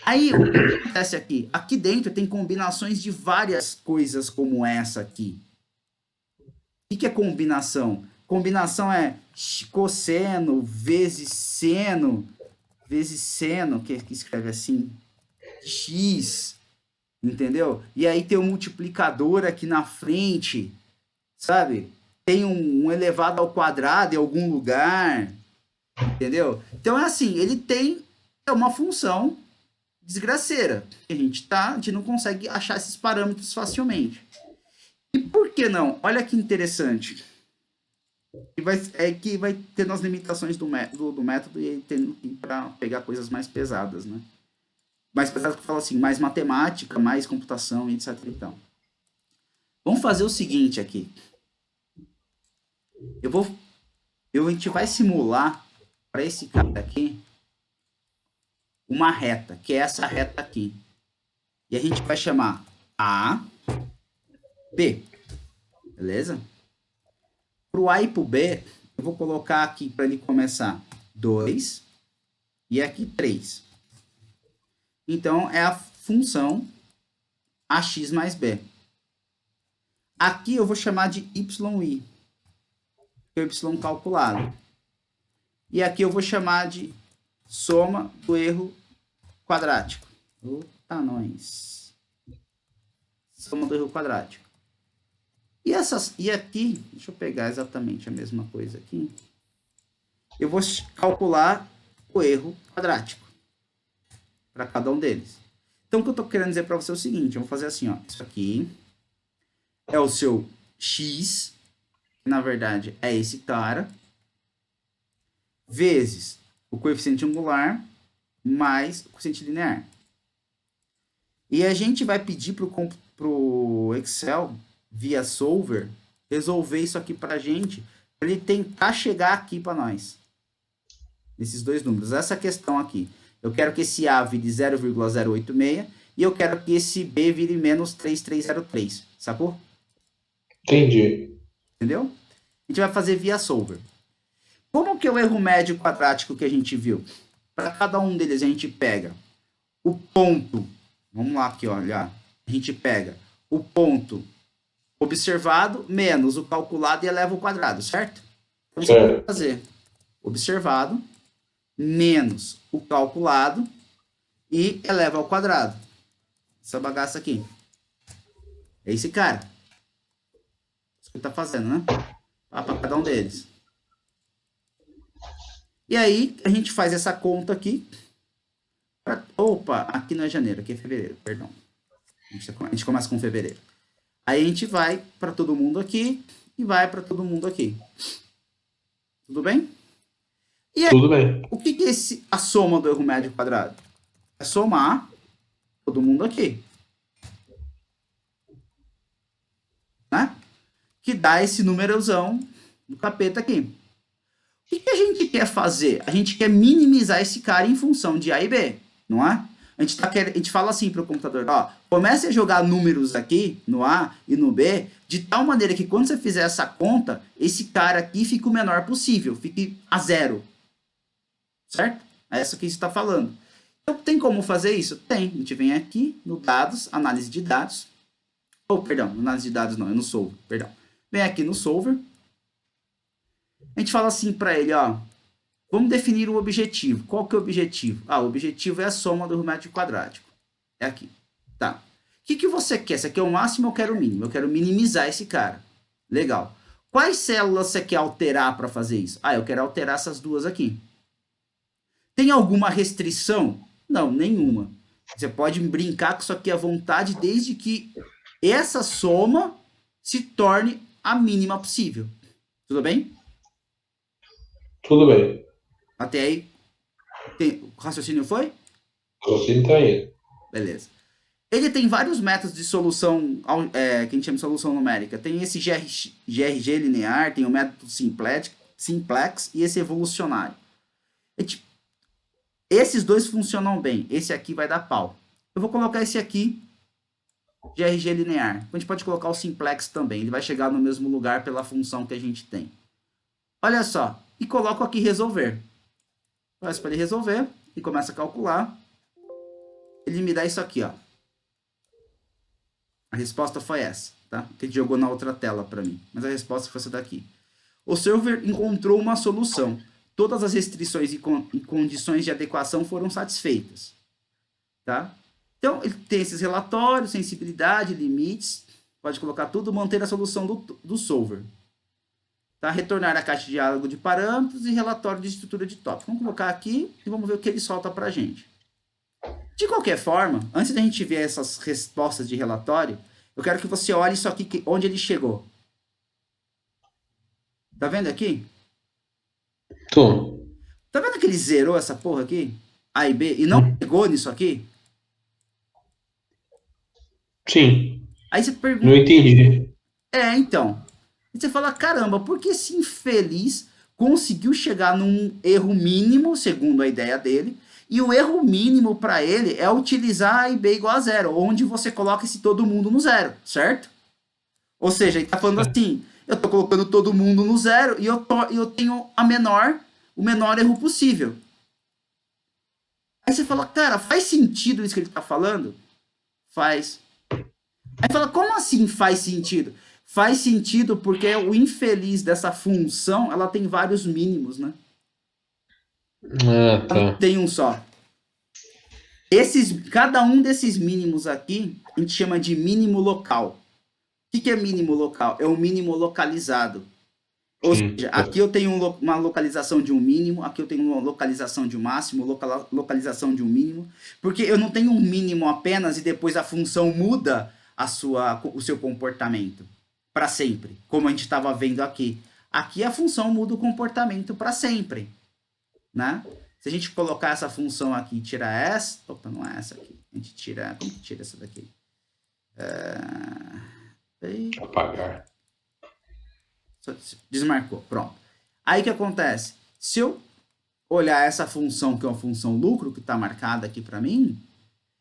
Aí, o que acontece aqui? Aqui dentro tem combinações de várias coisas como essa aqui. O que é combinação? Combinação é cosseno vezes seno vezes seno, que escreve assim, x, entendeu? E aí tem um multiplicador aqui na frente, sabe? Tem um elevado ao quadrado em algum lugar, entendeu? Então é assim, ele tem uma função desgraceira. A gente não consegue achar esses parâmetros facilmente. E por que não? Olha que interessante. Que vai tendo as limitações do método e aí tendo que ir para pegar coisas mais pesadas, né? Mais pesadas que eu falo assim, mais matemática, mais computação, etc. Então, vamos fazer o seguinte aqui. A gente vai simular para esse cara aqui uma reta, que é essa reta aqui. E a gente vai chamar A, B. Beleza? Para o A e para o B, eu vou colocar aqui para ele começar 2 e aqui 3. Então, é a função AX mais B. Aqui eu vou chamar de YI, que é o Y calculado. E aqui eu vou chamar de soma do erro quadrático. Opa, nós. Soma do erro quadrático. E aqui, deixa eu pegar exatamente a mesma coisa aqui. Eu vou calcular o erro quadrático para cada um deles. Então, o que eu estou querendo dizer para você é o seguinte, eu vou fazer assim, ó, isso aqui é o seu x, que na verdade é esse cara, vezes o coeficiente angular mais o coeficiente linear. E a gente vai pedir para o Excel, via solver, resolver isso aqui para a gente, para ele tentar chegar aqui para nós. Nesses dois números. Essa questão aqui. Eu quero que esse A vire 0,086 e eu quero que esse B vire menos 3303. Sacou? Entendi. Entendeu? A gente vai fazer via solver. Como que é o erro médio quadrático que a gente viu? Para cada um deles a gente pega o ponto. Vamos lá aqui, olha. A gente pega o ponto observado menos o calculado e eleva ao quadrado, certo? Então, isso vai fazer observado menos o calculado e eleva ao quadrado. Essa bagaça aqui. É esse cara. Isso que ele tá fazendo, né? Para cada um deles. E aí, a gente faz essa conta aqui. Opa, aqui não é janeiro, aqui é fevereiro, perdão. A gente começa com fevereiro. Aí a gente vai para todo mundo aqui e vai para todo mundo aqui. Tudo bem? E aí, Tudo bem. o que é a soma do erro médio quadrado? É somar todo mundo aqui. Né? Que dá esse númerozão do capeta aqui. O que a gente quer fazer? A gente quer minimizar esse cara em função de A e B, não é? A gente fala assim para o computador, ó, comece a jogar números aqui no A e no B, de tal maneira que quando você fizer essa conta, esse cara aqui fique o menor possível, fique a zero. Certo? É essa que a gente está falando. Então, tem como fazer isso? Tem. A gente vem aqui no dados, análise de dados. Perdão, análise de dados não, é no solver, perdão. Vem aqui no solver. A gente fala assim para ele, ó, vamos definir o objetivo. Qual que é o objetivo? O objetivo é a soma do médio quadrático. É aqui. Tá. O que você quer? Você quer o máximo ou eu quero o mínimo? Eu quero minimizar esse cara. Legal. Quais células você quer alterar para fazer isso? Eu quero alterar essas duas aqui. Tem alguma restrição? Não, nenhuma. Você pode brincar com isso aqui à vontade, desde que essa soma se torne a mínima possível. Tudo bem? Tudo bem. Até aí, o raciocínio foi? O raciocínio está aí. Beleza. Ele tem vários métodos de solução, que a gente chama de solução numérica. Tem esse GRG linear, tem o método simplex e esse evolucionário. Esses dois funcionam bem. Esse aqui vai dar pau. Eu vou colocar esse aqui, GRG linear. A gente pode colocar o simplex também. Ele vai chegar no mesmo lugar pela função que a gente tem. Olha só. E coloco aqui resolver. Peço para ele resolver. E começa a calcular. Ele me dá isso aqui, ó. A resposta foi essa, tá? Que ele jogou na outra tela para mim. Mas a resposta foi essa daqui. O server encontrou uma solução. todas as restrições e condições de adequação foram satisfeitas. Tá? Então, ele tem esses relatórios, sensibilidade, limites, pode colocar tudo, manter a solução do solver. Tá? Retornar a caixa de diálogo de parâmetros e relatório de estrutura de tópico. Vamos colocar aqui e vamos ver o que ele solta para a gente. De qualquer forma, antes da gente ver essas respostas de relatório, eu quero que você olhe isso aqui, onde ele chegou. Tá vendo aqui? Tô. Tá vendo que ele zerou essa porra aqui? A e B, e não pegou nisso aqui? Sim. Aí você Não pergunta, entendi. então. E você fala, caramba, por que esse infeliz conseguiu chegar num erro mínimo, segundo a ideia dele, e o erro mínimo para ele é utilizar A e B igual a zero, onde você coloca esse todo mundo no zero, certo? Ou seja, ele está falando assim, eu estou colocando todo mundo no zero e eu tenho o menor erro possível. Aí você fala, cara, faz sentido isso que ele está falando? Faz. Aí fala, como assim faz sentido? Faz sentido porque o infeliz dessa função, ela tem vários mínimos, né? Ah, Ela não tá. tem um só. Cada um desses mínimos aqui, a gente chama de mínimo local. O que é mínimo local? É o mínimo localizado. Ou Sim. seja, aqui eu tenho uma localização de um mínimo, aqui eu tenho uma localização de um máximo, localização de um mínimo, porque eu não tenho um mínimo apenas e depois a função muda o seu comportamento para sempre, como a gente estava vendo aqui. Aqui a função muda o comportamento para sempre, né? Se a gente colocar essa função aqui e tirar essa, opa, não é essa aqui. A gente tira, como que tira essa daqui? Apagar. Desmarcou, pronto. Aí o que acontece? Se eu olhar essa função, que é uma função lucro, que está marcada aqui para mim,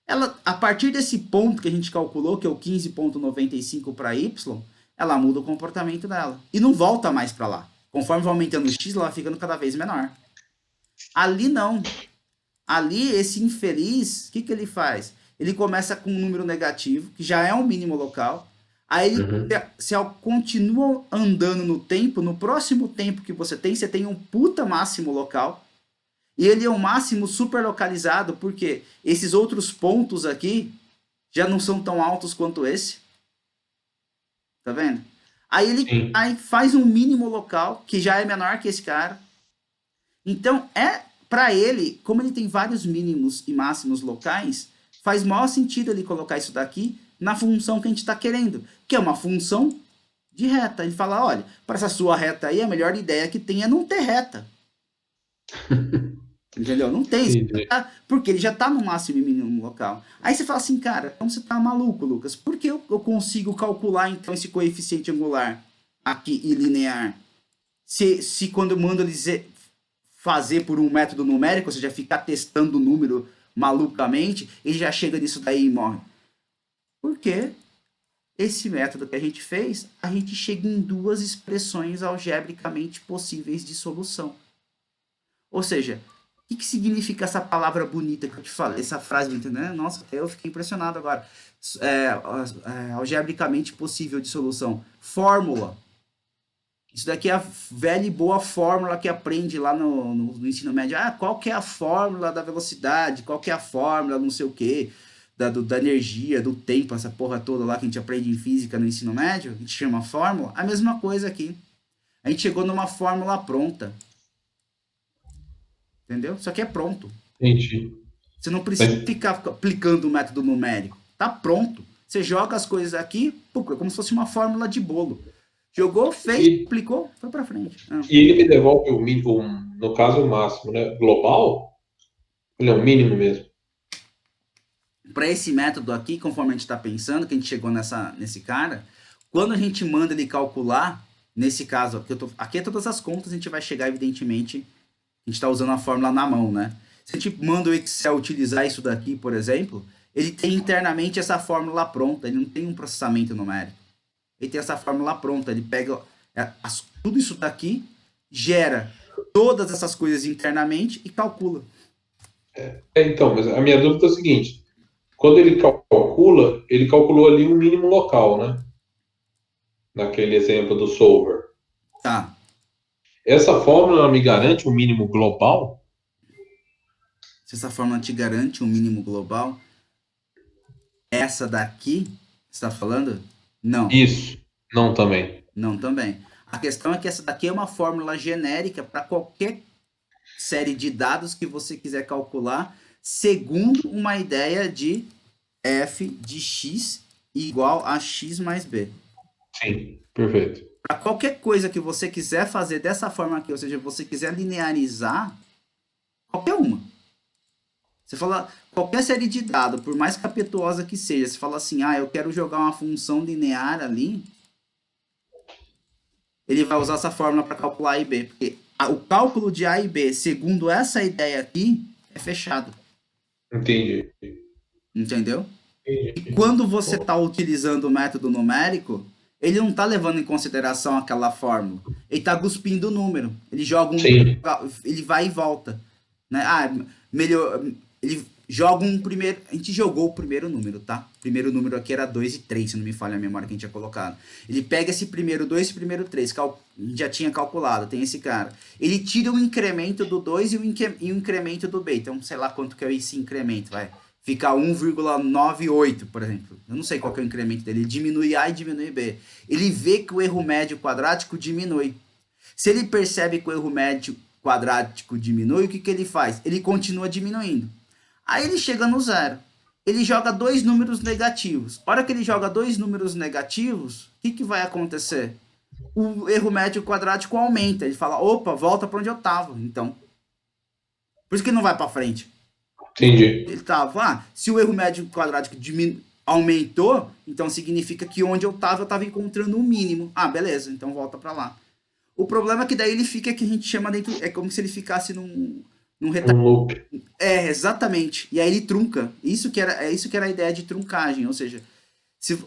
ela, a partir desse ponto que a gente calculou, que é o 15,95 para y, ela muda o comportamento dela. E não volta mais para lá. Conforme vai aumentando o x, ela vai ficando cada vez menor. Ali não. Ali, esse infeliz, o que ele faz? Ele começa com um número negativo, que já é um mínimo local. Aí ele se continua andando no tempo, no próximo tempo que você tem um puta máximo local. E ele é um máximo super localizado, porque esses outros pontos aqui já não são tão altos quanto esse. Tá vendo? Aí ele Sim. faz um mínimo local, que já é menor que esse cara. Então, para ele, como ele tem vários mínimos e máximos locais, faz maior sentido ele colocar isso daqui na função que a gente está querendo, que é uma função de reta. Ele fala, olha, para essa sua reta aí, a melhor ideia que tem é não ter reta. Entendeu? Não tem, Entendi. porque ele já está no máximo e mínimo local. Aí você fala assim, cara, então você tá maluco, Lucas. Por que eu consigo calcular então esse coeficiente angular aqui e linear? Se quando eu mando ele fazer por um método numérico, ou seja, ficar testando o número malucamente, ele já chega nisso daí e morre. Porque esse método que a gente fez, a gente chega em duas expressões algebricamente possíveis de solução. Ou seja, o que significa essa palavra bonita que eu te falei, essa frase, entendeu? Nossa, eu fiquei impressionado agora. Algebricamente possível de solução. Fórmula. Isso daqui é a velha e boa fórmula que aprende lá no ensino médio. Ah, qual que é a fórmula da velocidade? Qual que é a fórmula não sei o quê? Da energia, do tempo, essa porra toda lá que a gente aprende em física no ensino médio. A gente chama fórmula. A mesma coisa aqui. A gente chegou numa fórmula pronta. Entendeu? Só que é pronto. Entendi. Você não precisa Mas, ficar aplicando o método numérico. Tá pronto. Você joga as coisas aqui, é como se fosse uma fórmula de bolo. Jogou, fez, e, aplicou, foi para frente. e ele me devolve o mínimo, no caso o máximo, né? Global? Ele é o mínimo mesmo. Para esse método aqui, conforme a gente está pensando, que a gente chegou nesse cara, quando a gente manda ele calcular, nesse caso, aqui é todas as contas, a gente vai chegar, evidentemente, a gente está usando a fórmula na mão, né? Se a gente manda o Excel utilizar isso daqui, por exemplo, ele tem internamente essa fórmula pronta, ele não tem um processamento numérico. Ele tem essa fórmula pronta, ele pega tudo isso daqui, gera todas essas coisas internamente e calcula. Então, mas a minha dúvida é a seguinte: quando ele calcula, ele calculou ali um mínimo local, né? Naquele exemplo do solver. Tá. Essa fórmula me garante um mínimo global? Se essa fórmula te garante um mínimo global, essa daqui, você está falando? Não, Isso. Não também. não também. A questão é que essa daqui é uma fórmula genérica para qualquer série de dados que você quiser calcular, segundo uma ideia de f de x igual a x mais b. Sim, perfeito. Para qualquer coisa que você quiser fazer dessa forma aqui, ou seja, você quiser linearizar, qualquer uma. Você fala, qualquer série de dados, por mais capetuosa que seja, você fala assim, eu quero jogar uma função linear ali, ele vai usar essa fórmula para calcular A e B, porque o cálculo de A e B, segundo essa ideia aqui, é fechado, Entendi. entendeu? E Entendi. quando você está utilizando o método numérico, ele não está levando em consideração aquela fórmula. Ele está cuspindo o número. Ele joga um. Sim, Ele vai e volta. Né? Melhor. Ele joga um primeiro. A gente jogou o primeiro número, tá? O primeiro número aqui era 2 e 3, se não me falha a memória que a gente tinha colocado. Ele pega esse primeiro 2 e primeiro 3, já tinha calculado, tem esse cara. Ele tira o incremento do 2 e o incremento do B. Então, sei lá quanto que é esse incremento, vai fica 1,98, por exemplo. Eu não sei qual que é o incremento dele. Ele diminui A e diminui B. Ele vê que o erro médio quadrático diminui. Se ele percebe que o erro médio quadrático diminui, o que ele faz? Ele continua diminuindo. Aí ele chega no zero. Ele joga dois números negativos. A hora que ele joga dois números negativos, o que vai acontecer? O erro médio quadrático aumenta. Ele fala, opa, volta para onde eu estava. Então, por isso que ele não vai para frente. entendi. Ele tava, se o erro médio quadrático aumentou, então significa que onde eu estava encontrando o mínimo. Beleza, então volta para lá. O problema é que daí ele fica que a gente chama dentro, é como se ele ficasse num Um retardo. loop. Exatamente. E aí ele trunca. Isso que era a ideia de truncagem, ou seja, se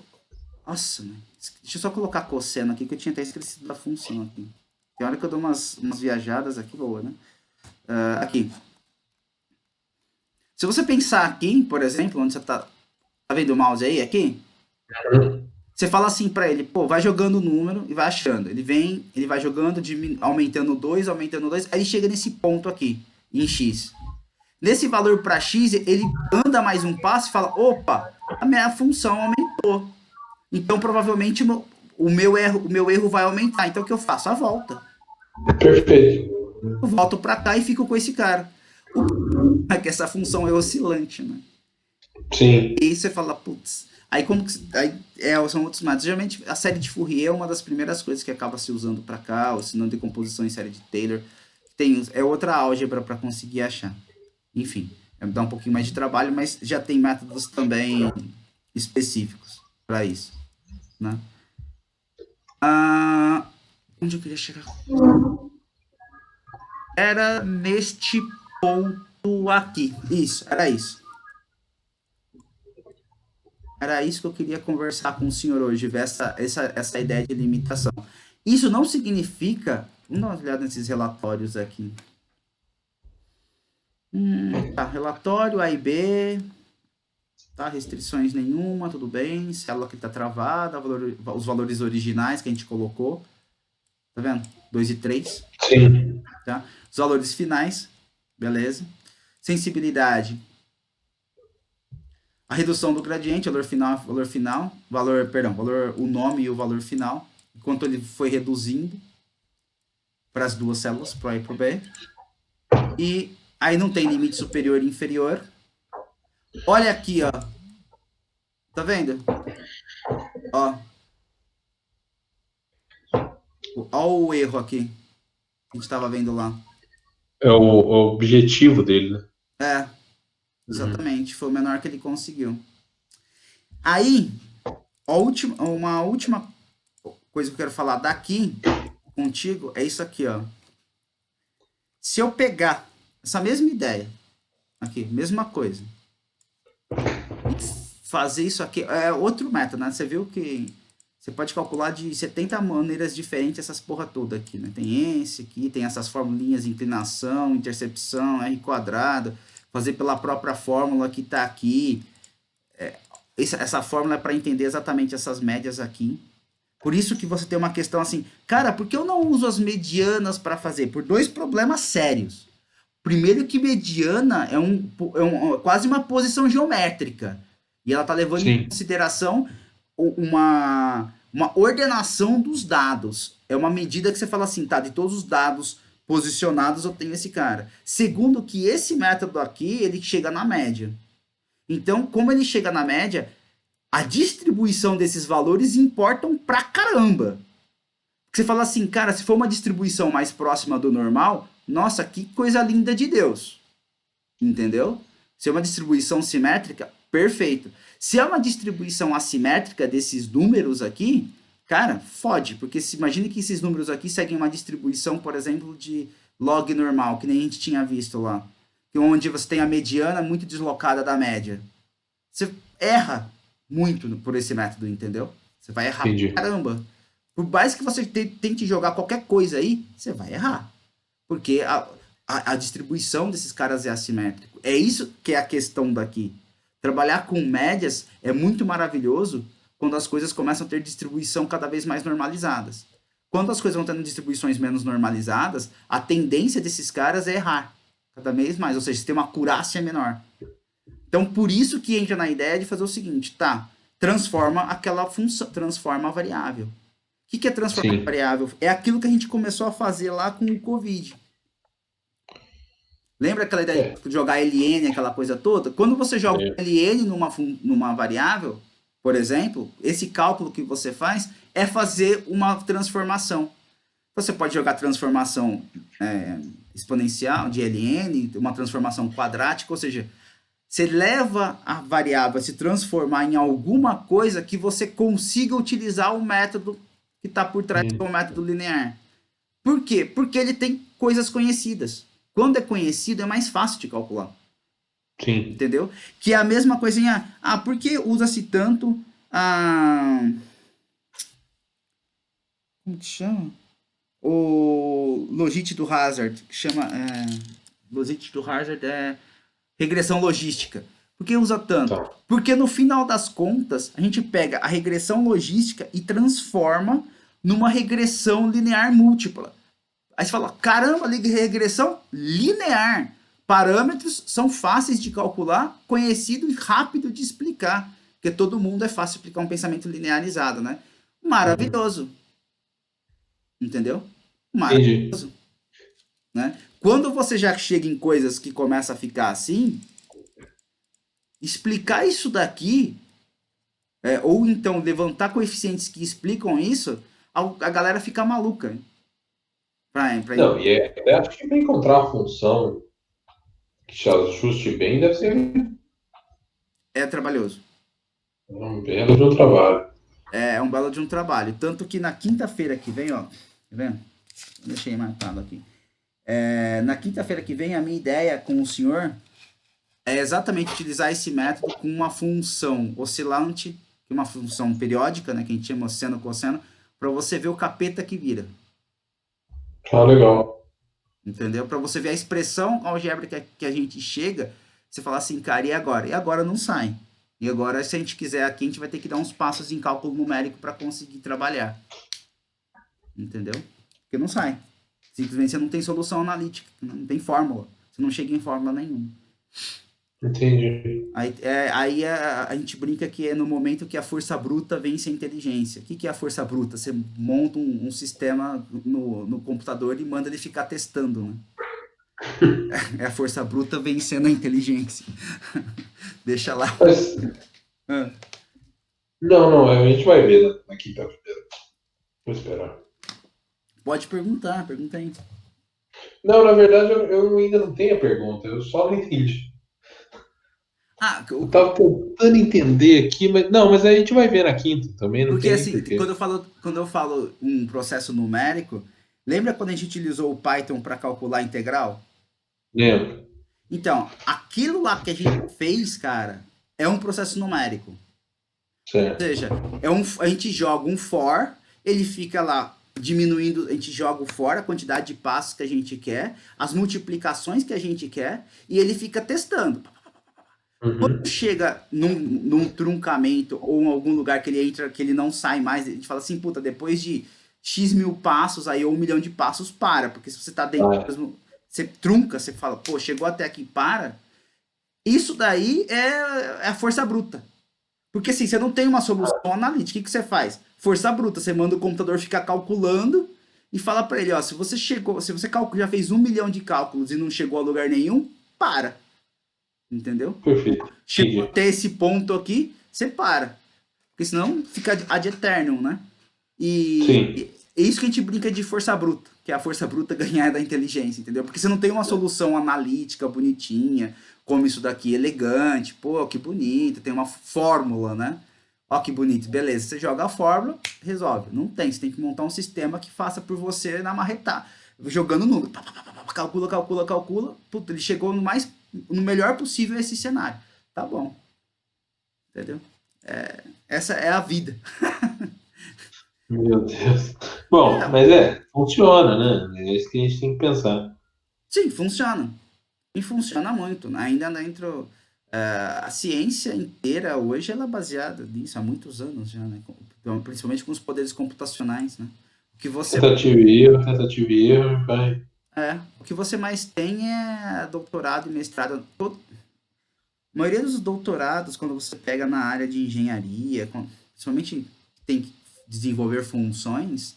nossa, mano. Deixa eu só colocar cosseno aqui que eu tinha até esquecido da função aqui. Tem hora que eu dou umas viajadas aqui, boa, né? Aqui. Se você pensar aqui, por exemplo, onde você tá vendo o mouse aí, aqui? Você fala assim pra ele, pô, vai jogando o número e vai achando. Ele vai jogando, aumentando 2, aumentando 2, aí ele chega nesse ponto aqui, em X. Nesse valor para X, ele anda mais um passo e fala, opa, a minha função aumentou. Então, provavelmente, o meu erro vai aumentar. Então, o que eu faço? A volta. Perfeito. Eu volto para cá e fico com esse cara. O problema é que essa função é oscilante, né? Sim. E aí você fala, putz. Aí como que. São outros métodos. Geralmente a série de Fourier é uma das primeiras coisas que acaba se usando para cá, ou se não decomposição em série de Taylor. É outra álgebra para conseguir achar. Enfim, dá um pouquinho mais de trabalho, mas já tem métodos também específicos para isso. Né? Onde eu queria chegar? Era neste ponto aqui. Isso, era isso. Era isso que eu queria conversar com o senhor hoje, ver essa ideia de limitação. Isso não significa. Vamos dar uma olhada nesses relatórios aqui. Tá, relatório A e B. Tá, restrições nenhuma, tudo bem. Célula que está travada, os valores originais que a gente colocou. Tá vendo? 2 e 3. Sim. Tá? Os valores finais, beleza. Sensibilidade. A redução do gradiente, o nome e o valor final, enquanto ele foi reduzindo para as duas células, pro A e pro B. E aí não tem limite superior e inferior. Olha aqui, ó. Tá vendo? Ó. Ó o erro aqui. Que a gente tava vendo lá. É o objetivo dele, né? Uhum. Exatamente. Foi o menor que ele conseguiu. Aí, uma última coisa que eu quero falar daqui contigo é isso aqui, ó. Se eu pegar essa mesma ideia, aqui, mesma coisa, e fazer isso aqui, é outro método, né? Você viu que você pode calcular de 70 maneiras diferentes essas porra toda aqui, né? Tem esse aqui, tem essas formulinhas de inclinação, intercepção, R quadrado, fazer pela própria fórmula que tá aqui. Essa fórmula é para entender exatamente essas médias aqui. Por isso que você tem uma questão assim, cara, por que eu não uso as medianas para fazer? Por dois problemas sérios. Primeiro que mediana é quase uma posição geométrica. E ela está levando em Sim, consideração uma ordenação dos dados. É uma medida que você fala assim, tá, de todos os dados posicionados eu tenho esse cara. Segundo que esse método aqui, ele chega na média. Então, como ele chega na média, a distribuição desses valores importam pra caramba. Você fala assim, cara, se for uma distribuição mais próxima do normal, nossa, que coisa linda de Deus. Entendeu? Se é uma distribuição simétrica, perfeito. Se é uma distribuição assimétrica desses números aqui, cara, fode, porque se imagine que esses números aqui seguem uma distribuição, por exemplo, de log normal, que nem a gente tinha visto lá, onde você tem a mediana muito deslocada da média. Você erra muito por esse método, entendeu? Você vai errar pra entendi. caramba. Por mais que você tente jogar qualquer coisa aí, você vai errar. Porque a distribuição desses caras é assimétrico. É isso que é a questão daqui. Trabalhar com médias é muito maravilhoso quando as coisas começam a ter distribuição cada vez mais normalizadas. Quando as coisas vão tendo distribuições menos normalizadas, a tendência desses caras é errar cada vez mais, ou seja, você tem uma acurácia menor. Então, por isso que entra na ideia de fazer o seguinte, tá? Transforma aquela função, transforma a variável. O que é transformar a Sim. variável? É aquilo que a gente começou a fazer lá com o Covid. Lembra aquela ideia É, de jogar ln, aquela coisa toda? Quando você joga é, ln numa variável, por exemplo, esse cálculo que você faz é fazer uma transformação. Você pode jogar transformação exponencial de ln, uma transformação quadrática, ou seja, você leva a variável a se transformar em alguma coisa que você consiga utilizar o método que está por trás do hum, método linear. Por quê? Porque ele tem coisas conhecidas. Quando é conhecido, é mais fácil de calcular. sim. Entendeu? Que é a mesma coisinha. Ah, por que usa-se tanto a. Como que chama? O logit do Hazard. Que chama. Logit do Hazard é regressão logística. Por que usa tanto? Tá. Porque no final das contas, a gente pega a regressão logística e transforma numa regressão linear múltipla. Aí você fala, caramba, regressão linear. Parâmetros são fáceis de calcular, conhecido e rápido de explicar. Porque todo mundo é fácil de explicar um pensamento linearizado, né? Uhum. Maravilhoso. Entendeu? Entendi. Maravilhoso. Né? Quando você já chega em coisas que começa a ficar assim, explicar isso daqui, ou então levantar coeficientes que explicam isso, a galera fica maluca. Pra Não, e é, acho que para encontrar a função que se ajuste bem deve ser é trabalhoso. um belo de um trabalho. É um belo de um trabalho. Tanto que na quinta-feira que vem, ó. Tá vendo? Deixei marcado aqui. Na quinta-feira que vem, a minha ideia com o senhor é exatamente utilizar esse método com uma função oscilante, que é uma função periódica, né, que a gente chama seno cosseno, para você ver o capeta que vira. Ah, legal. Entendeu? Para você ver a expressão algébrica que a gente chega, você fala assim, cara, e agora? E agora não sai. E agora, se a gente quiser aqui, a gente vai ter que dar uns passos em cálculo numérico para conseguir trabalhar. Entendeu? Porque não sai. Simplesmente você não tem solução analítica, não tem fórmula. Você não chega em fórmula nenhuma. Entendi. Aí a gente brinca que é no momento que a força bruta vence a inteligência. O que é a força bruta? Você monta um sistema no computador e manda ele ficar testando, né? É a força bruta vencendo a inteligência. Deixa lá. Mas, Ah, não, não, a gente vai ver na quinta-feira. Vou esperar. pode perguntar, pergunta aí. Não, na verdade, eu ainda não tenho a pergunta, eu só não entendi. Ah, Eu tava tentando entender aqui, mas. Não, mas a gente vai ver na quinta também, não porque tem nem assim, porquê. quando eu falo um processo numérico, lembra quando a gente utilizou o Python para calcular integral? Lembra? Então, aquilo lá que a gente fez, cara, é um processo numérico. Ou Certo. seja, a gente joga um for, ele fica lá diminuindo, a gente joga o for, a quantidade de passos que a gente quer, as multiplicações que a gente quer, e ele fica testando. Uhum. Chega num truncamento ou em algum lugar que ele entra, que ele não sai mais, a gente fala assim, puta, depois de X mil passos, aí ou 1 milhão de passos, para. Porque se você tá dentro Vai. mesmo, você trunca, você fala, pô, chegou até aqui, para. Isso daí é a força bruta. Porque assim, você não tem uma solução analítica. O que você faz? Força bruta. Você manda o computador ficar calculando e fala para ele, ó, se você chegou, se você já fez 1 milhão de cálculos e não chegou a lugar nenhum, para. Entendeu? Perfeito. Chegou Entendi. até esse ponto aqui, você para. Porque senão fica ad eternum, né? E Sim. é isso que a gente brinca de força bruta, que é a força bruta ganhar da inteligência, entendeu? Porque você não tem uma solução analítica, bonitinha, como isso daqui, elegante, pô, que bonito, tem uma fórmula, né? Ó, que bonito, beleza. Você joga a fórmula, resolve. Não tem, você tem que montar um sistema que faça por você na marretar. Jogando número. Calcula, calcula, calcula. Puta, ele chegou no melhor possível esse cenário. Tá bom, entendeu? Essa é a vida. Meu Deus. Bom, É, mas funciona, né? É isso que a gente tem que pensar. sim, funciona. E funciona muito, né? Ainda dentro. A ciência inteira hoje ela é baseada nisso há muitos anos já, né? Então, principalmente com os poderes computacionais, né? O que você Tentativa e erro, vai. o que você mais tem é doutorado e mestrado. A maioria dos doutorados, quando você pega na área de engenharia, principalmente tem que desenvolver funções,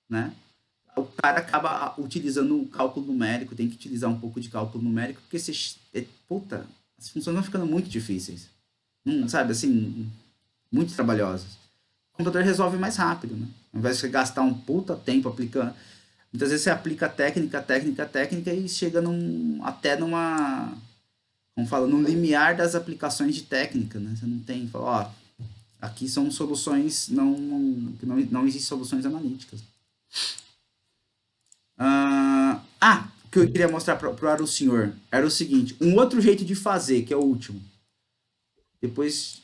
né? O cara acaba utilizando o cálculo numérico, tem que utilizar um pouco de cálculo numérico, porque puta, as funções vão ficando muito difíceis. Sabe, assim, muito trabalhosas. O computador resolve mais rápido, né? Ao invés de você gastar um puta tempo aplicando. Muitas vezes você aplica técnica, técnica, técnica e chega até numa, como fala, num limiar das aplicações de técnica, né? Você não tem, fala, ó, aqui são soluções, não existem soluções analíticas. O que eu queria mostrar para o senhor era o seguinte: um outro jeito de fazer, que é o último. Depois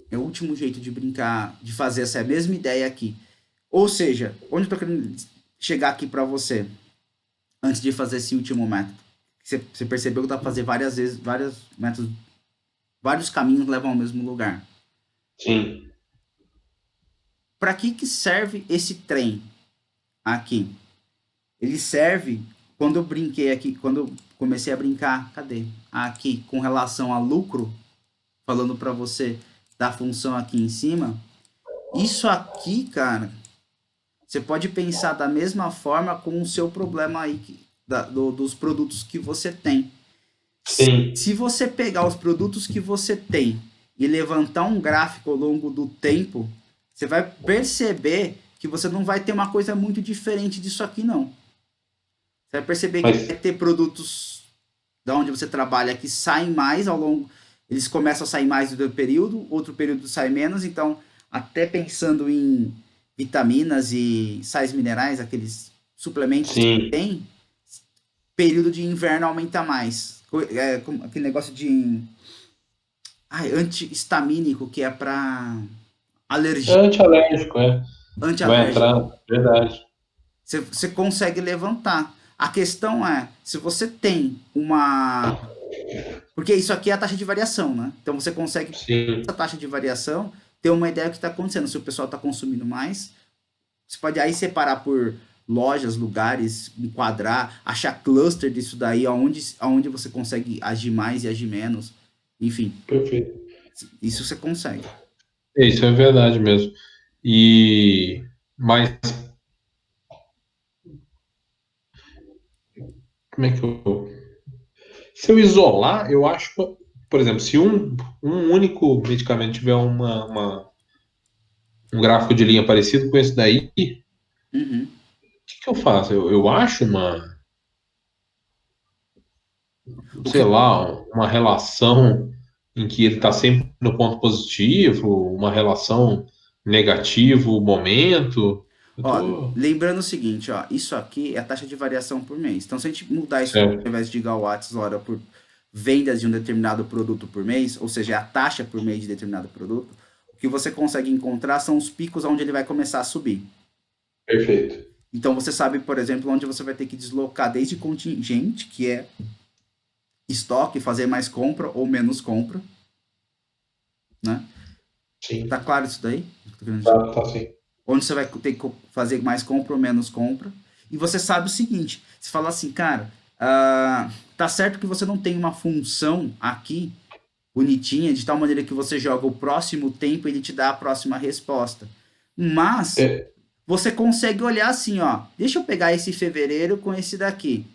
é o último jeito de brincar, de fazer essa mesma ideia aqui. Ou seja, onde eu estou querendo chegar aqui para você, antes de fazer esse último método? Você percebeu que dá para fazer várias vezes, vários métodos, vários caminhos levam ao mesmo lugar. Sim. Para que serve esse trem aqui? Ele serve quando eu brinquei aqui, quando eu comecei a brincar, cadê? Aqui com relação a lucro, falando para você da função aqui em cima. Isso aqui, cara, você pode pensar da mesma forma com o seu problema aí dos produtos que você tem. Sim. Se você pegar os produtos que você tem e levantar um gráfico ao longo do tempo, você vai perceber que você não vai ter uma coisa muito diferente disso aqui, não. Você vai perceber que Mas vai ter produtos da onde você trabalha que saem mais ao longo. Eles começam a sair mais do período, outro período sai menos, então, até pensando em vitaminas e sais minerais, aqueles suplementos que sim. tem, período de inverno aumenta mais. Aquele negócio de antihistamínico que é para É alergia, antialérgico, Vai antialérgico. entrar, verdade. Você consegue levantar. A questão é, se você tem uma. Porque isso aqui é a taxa de variação, né? Então você consegue, essa Sim. taxa de variação, ter uma ideia do que está acontecendo. Se o pessoal está consumindo mais, você pode aí separar por lojas, lugares, enquadrar, achar cluster disso daí, aonde você consegue agir mais e agir menos. Enfim, Perfeito. isso você consegue. Isso é verdade mesmo. Mas como é que eu. Se eu isolar, eu acho, por exemplo, se um único medicamento tiver um gráfico de linha parecido com esse daí, o que Uhum. que eu faço? Eu acho O sei que, lá, uma relação em que ele está sempre no ponto positivo, uma relação negativo momento. Eu ó, tô. lembrando o seguinte, ó, isso aqui é a taxa de variação por mês. Então, se a gente mudar isso ao Certo. invés de gigawatts hora por vendas de um determinado produto por mês, ou seja, é a taxa por mês de determinado produto, o que você consegue encontrar são os picos onde ele vai começar a subir. Perfeito. Então, você sabe, por exemplo, onde você vai ter que deslocar desde contingente, que é estoque, fazer mais compra ou menos compra, né? Tá Sim. claro isso daí? Tô querendo dizer. Tá, tá sim. Onde você vai ter que fazer mais compra ou menos compra. E você sabe o seguinte: você fala assim, cara, tá certo que você não tem uma função aqui bonitinha, de tal maneira que você joga o próximo tempo e ele te dá a próxima resposta. Mas É, você consegue olhar assim, ó, deixa eu pegar esse fevereiro com esse daqui.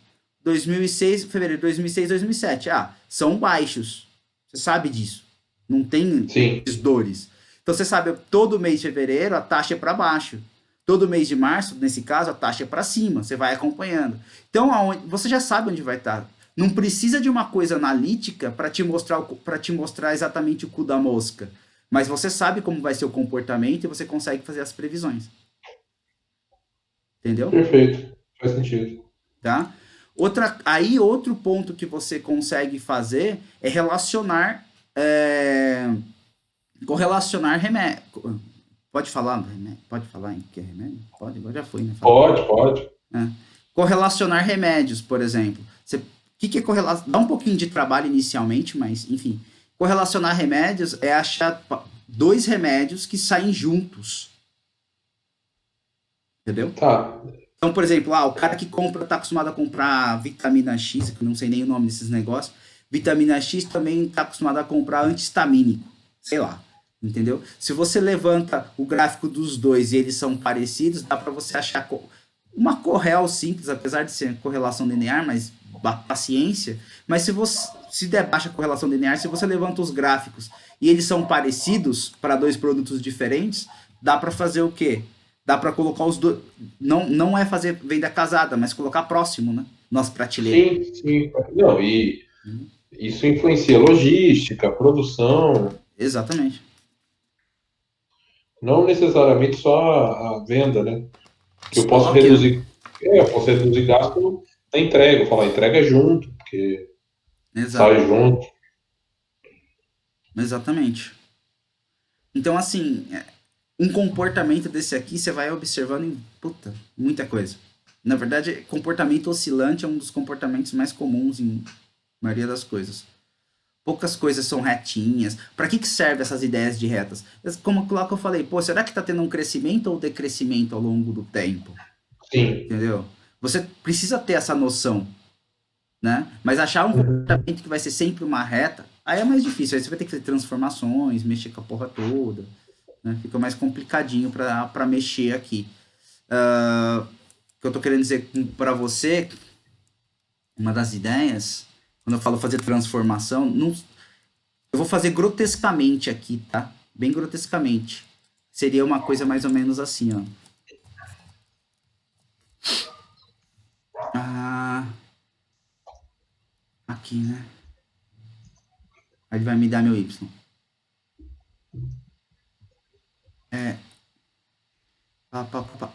2006, fevereiro de 2006, 2007. Ah, são baixos. Você sabe disso. Não tem sim. grandes dores. Então você sabe, todo mês de fevereiro a taxa é para baixo. Todo mês de março, nesse caso, a taxa é para cima. Você vai acompanhando. Então você já sabe onde vai estar. Não precisa de uma coisa analítica para te mostrar exatamente o cu da mosca. Mas você sabe como vai ser o comportamento e você consegue fazer as previsões. Entendeu? Perfeito. Faz sentido. Tá? Outro ponto que você consegue fazer é correlacionar remédio. Pode falar remédio? Pode falar em que é remédio? Pode, agora já foi, né? Fala. Pode, pode. É. Correlacionar remédios, por exemplo. O que é correlacionar? Dá um pouquinho de trabalho inicialmente, mas enfim. Correlacionar remédios é achar dois remédios que saem juntos. Entendeu? Tá. Então, por exemplo, o cara que compra, tá acostumado a comprar vitamina X, que eu não sei nem o nome desses negócios. Vitamina X também tá acostumado a comprar antihistamínico. Sei lá. Entendeu? Se você levanta o gráfico dos dois e eles são parecidos, dá para você achar uma correl simples, apesar de ser correlação linear, mas paciência. Mas se der baixa correlação linear, se você levanta os gráficos e eles são parecidos para dois produtos diferentes, dá para fazer o quê? Dá para colocar os dois. Não é fazer venda casada, mas colocar próximo, né? Nossa prateleira. Sim, sim. Não, e isso influencia logística, produção, Exatamente. não necessariamente só a venda, né? Que eu posso Estoque, né? reduzir, eu posso reduzir gasto na entrega, eu falar entrega junto, porque Exato. sai junto. Exatamente. Então, assim, um comportamento desse aqui você vai observando em puta, muita coisa. Na verdade, comportamento oscilante é um dos comportamentos mais comuns em maioria das coisas. Poucas coisas são retinhas. Para que serve essas ideias de retas? Como lá que eu falei, pô, será que está tendo um crescimento ou decrescimento ao longo do tempo? Sim. Entendeu? Você precisa ter essa noção, né? Mas achar um Uhum. comportamento que vai ser sempre uma reta, aí é mais difícil. Aí você vai ter que fazer transformações, mexer com a porra toda, né? Fica mais complicadinho para mexer aqui. O que eu tô querendo dizer para você, uma das ideias, quando eu falo fazer transformação, não, eu vou fazer grotescamente aqui, tá? Bem grotescamente. Seria uma coisa mais ou menos assim, ó. Ah, aqui, né? Aí ele vai me dar meu Y. É,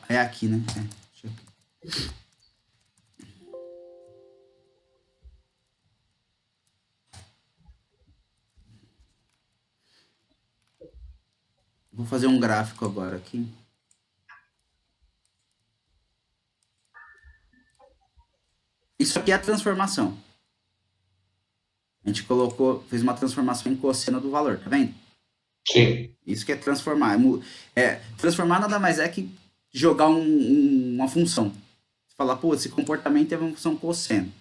é aqui, né? É, deixa eu... Vou fazer um gráfico agora aqui. Isso aqui é a transformação. A gente fez uma transformação em cosseno do valor, tá vendo? Sim. Isso que é transformar. Transformar nada mais é que jogar uma função. Você fala, pô, esse comportamento é uma função cosseno.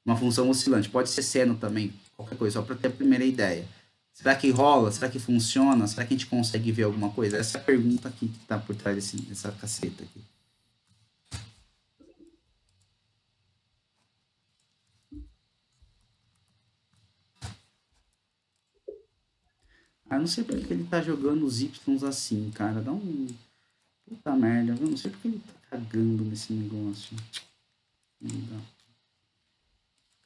Uma função oscilante. Pode ser seno também, qualquer coisa, só para ter a primeira ideia. Será que rola? Será que funciona? Será que a gente consegue ver alguma coisa? Essa é a pergunta aqui que está por trás dessa caceta aqui. Ah, eu não sei porque ele tá jogando os Y assim, cara. Dá um. Puta merda, eu não sei porque ele tá cagando nesse negócio.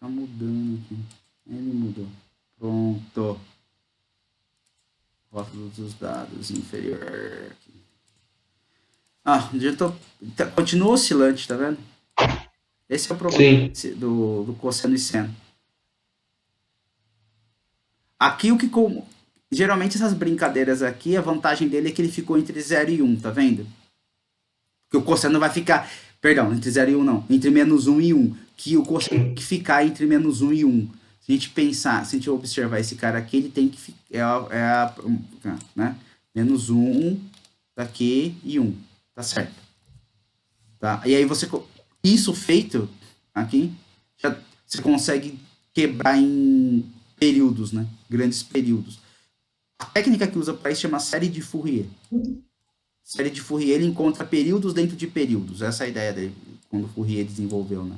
Tá mudando aqui. Ele mudou. Pronto. Rótulo dos dados inferior. Já tô. Continua oscilante, tá vendo? Esse é o problema Sim. do cosseno e seno. Aqui o que. Geralmente essas brincadeiras aqui, a vantagem dele é que ele ficou entre 0 e 1, tá vendo? Que o cosseno vai ficar. Perdão, entre 0 e 1 não. Entre -1 e 1. Que o cosseno tem que Sim. ficar entre -1 e 1. Se a gente pensar, se a gente observar esse cara aqui, ele tem que né? Menos um daqui e um. Tá certo. Tá? E aí isso feito aqui, você consegue quebrar em períodos, né? Grandes períodos. A técnica que usa para isso chama série de Fourier. Série de Fourier, ele encontra períodos dentro de períodos. Essa é a ideia dele, quando Fourier desenvolveu, né?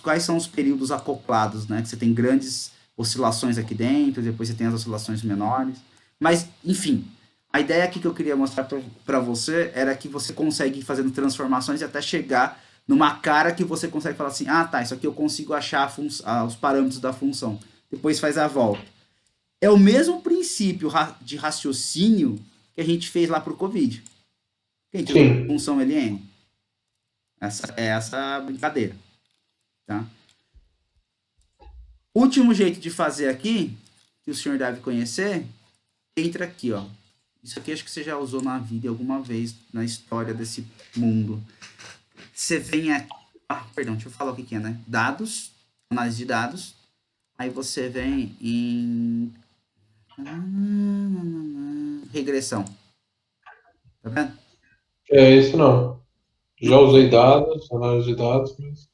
Quais são os períodos acoplados, né? Que você tem grandes oscilações aqui dentro, depois você tem as oscilações menores. Mas, enfim, a ideia aqui que eu queria mostrar para você era que você consegue ir fazendo transformações e até chegar numa cara que você consegue falar assim, ah, tá, isso aqui eu consigo achar os parâmetros da função. Depois faz a volta. É o mesmo princípio de raciocínio que a gente fez lá para o Covid. Que a gente usou a Sim. função ln. Essa brincadeira. Tá? Último jeito de fazer aqui, que o senhor deve conhecer, entra aqui, ó. Isso aqui acho que você já usou na vida alguma vez, na história desse mundo. Você vem aqui. Ah, perdão, deixa eu falar o que é, né? Dados, análise de dados. Aí você vem em. Regressão. Tá vendo? É isso não. Já usei dados, análise de dados, mas.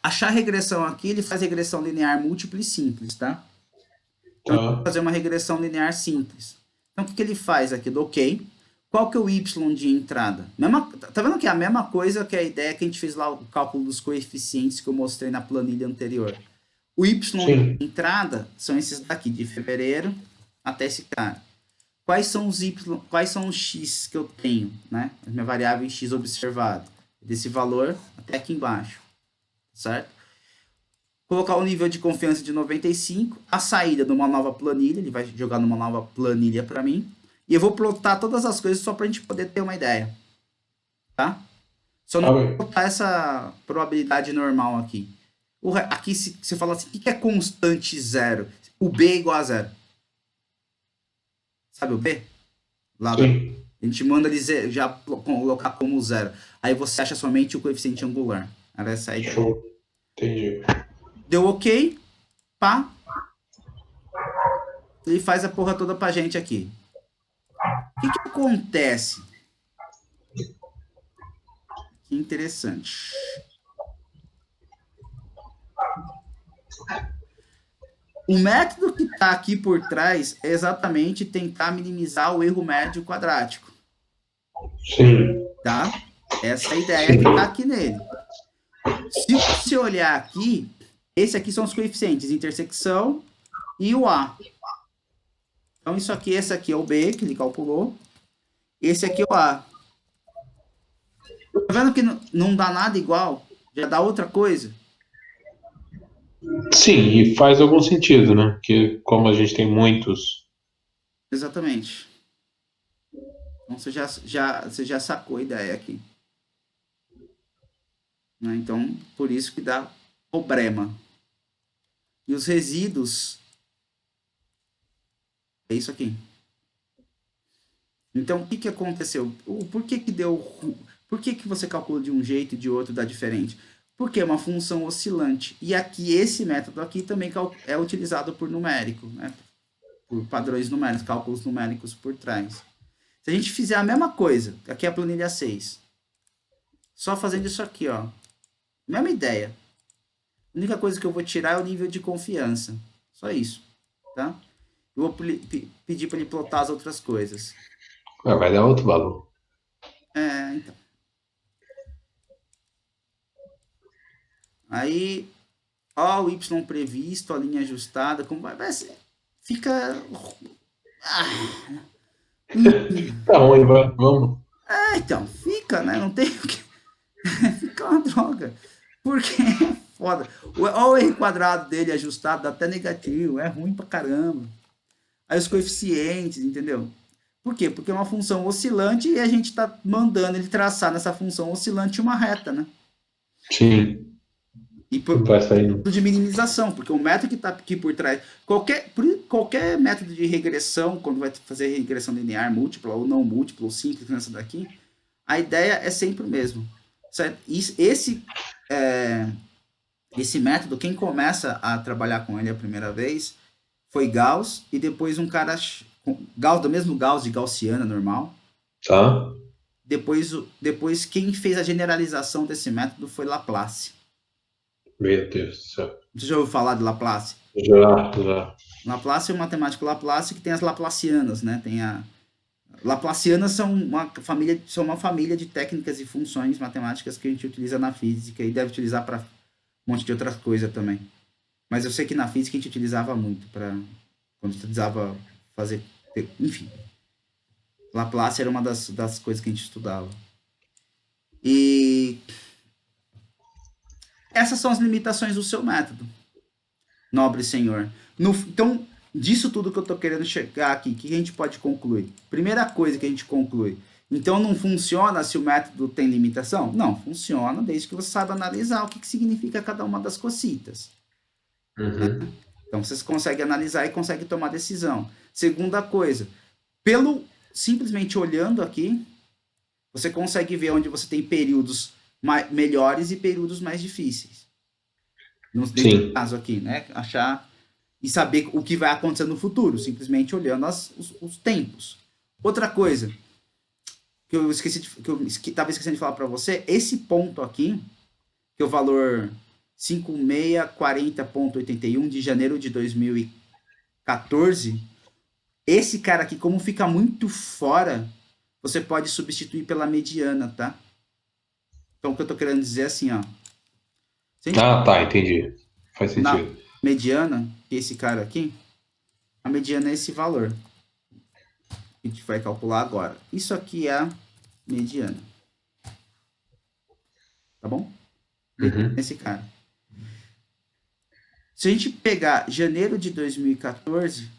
Achar regressão aqui, ele faz regressão linear múltipla e simples, tá? Então, ele vai Tá. fazer uma regressão linear simples. Então, o que ele faz aqui? Do ok. Qual que é o y de entrada? Tá vendo que é a mesma coisa que a ideia que a gente fez lá, o cálculo dos coeficientes que eu mostrei na planilha anterior. O y Sim. de entrada são esses daqui, de fevereiro até esse cara. Quais são os x que eu tenho, né? A minha variável x observada. Desse valor até aqui embaixo, certo? Colocar o nível de confiança de 95, a saída de uma nova planilha, ele vai jogar numa nova planilha para mim, e eu vou plotar todas as coisas só para a gente poder ter uma ideia, tá? Só não Tá vou bem. plotar essa probabilidade normal aqui. Aqui você fala assim, o que é constante zero? O B é igual a zero. Sabe o B? Lá Sim. a gente manda ele já colocar como zero. Aí você acha somente o coeficiente angular. Era essa a ideia. Show. Entendi. Deu ok, pá, ele faz a porra toda pra gente aqui. O que acontece? Que interessante. O método que está aqui por trás é exatamente tentar minimizar o erro médio quadrático. Sim. Tá? Essa é a ideia Sim. que está aqui nele. Se você olhar aqui, esse aqui são os coeficientes, intersecção e o A. Então, isso aqui, esse aqui é o B, que ele calculou. Esse aqui é o A. Tá vendo que não dá nada igual? Já dá outra coisa? Sim, e faz algum sentido, né? Porque como a gente tem muitos. Exatamente. Então, você já sacou a ideia aqui. Né? Então, por isso que dá problema. E os resíduos é isso aqui. Então, o que aconteceu? Por que deu... Por que você calcula de um jeito e de outro dá diferente? Porque é uma função oscilante. E aqui, esse método aqui também é utilizado por numérico, né? Por padrões numéricos, cálculos numéricos por trás. Se a gente fizer a mesma coisa, aqui é a planilha 6, só fazendo isso aqui, ó. Mesma ideia. A única coisa que eu vou tirar é o nível de confiança. Só isso, tá? Eu vou pedir para ele plotar as outras coisas. Vai dar outro valor. Então. Aí, ó, o y previsto, a linha ajustada, como vai ser? Fica. Tá ruim, vai. Vamos. Então, fica, né? Não tem o que. Fica uma droga. Porque é foda. Olha o R quadrado dele ajustado, dá até negativo, é ruim pra caramba. Aí os coeficientes, entendeu? Por quê? Porque é uma função oscilante e a gente está mandando ele traçar nessa função oscilante uma reta, né? Sim. E Vai sair. de minimização, porque o método que está aqui por trás, qualquer método de regressão, quando vai fazer regressão linear múltipla ou não múltipla ou simples nessa daqui, a ideia é sempre o mesmo. Certo? Esse método, quem começa a trabalhar com ele a primeira vez foi Gauss e depois um cara Gauss, do mesmo Gauss de Gaussiana normal. Tá? Depois quem fez a generalização desse método foi Laplace. Meu Deus do céu. Você já ouviu falar de Laplace? Já, já. Laplace é o matemático Laplace que tem as Laplacianas, né? Tem a Laplacianas são uma família de técnicas e funções matemáticas que a gente utiliza na física e deve utilizar para um monte de outras coisas também. Mas eu sei que na física a gente utilizava muito para quando precisava fazer, enfim. Laplace era uma das coisas que a gente estudava. E essas são as limitações do seu método, nobre senhor. Então, disso tudo que eu estou querendo chegar aqui, o que a gente pode concluir? Primeira coisa que a gente conclui. Então, não funciona se o método tem limitação? Não, funciona desde que você saiba analisar o que significa cada uma das cositas. Uhum. Então, você consegue analisar e consegue tomar decisão. Segunda coisa, pelo simplesmente olhando aqui, você consegue ver onde você tem períodos melhores e períodos mais difíceis. Nesse Sim. caso aqui, né? Achar e saber o que vai acontecer no futuro, simplesmente olhando os tempos. Outra coisa que eu esqueci que eu estava esquecendo de falar para você, esse ponto aqui, que é o valor 5640,81 de janeiro de 2014, esse cara aqui, como fica muito fora, você pode substituir pela mediana, tá? Então o que eu tô querendo dizer é assim, ó. Se a gente Ah, tá, entendi. Faz na sentido. mediana, esse cara aqui, a mediana é esse valor que a gente vai calcular agora. Isso aqui é a mediana, tá bom? Uhum. Esse cara. Se a gente pegar janeiro de 2014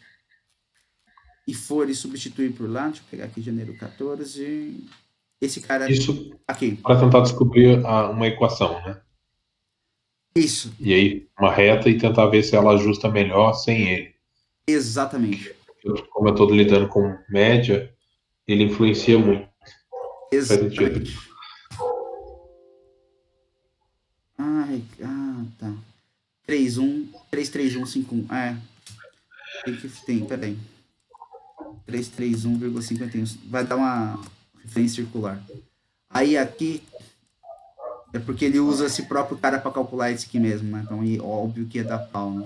e for e substituir por lá, deixa eu pegar aqui janeiro 14, esse cara Isso aqui. para tentar descobrir uma equação, né? Isso, E aí, uma reta e tentar ver se ela ajusta melhor sem ele. exatamente. Como eu estou lidando com média, ele influencia muito. Faz sentido. Exatamente. Ai, tá. 33151. Peraí. 331,51. Vai dar uma referência circular. Aí aqui é porque ele usa esse próprio cara para calcular esse aqui mesmo, né? Então, óbvio que ia dar pau, né?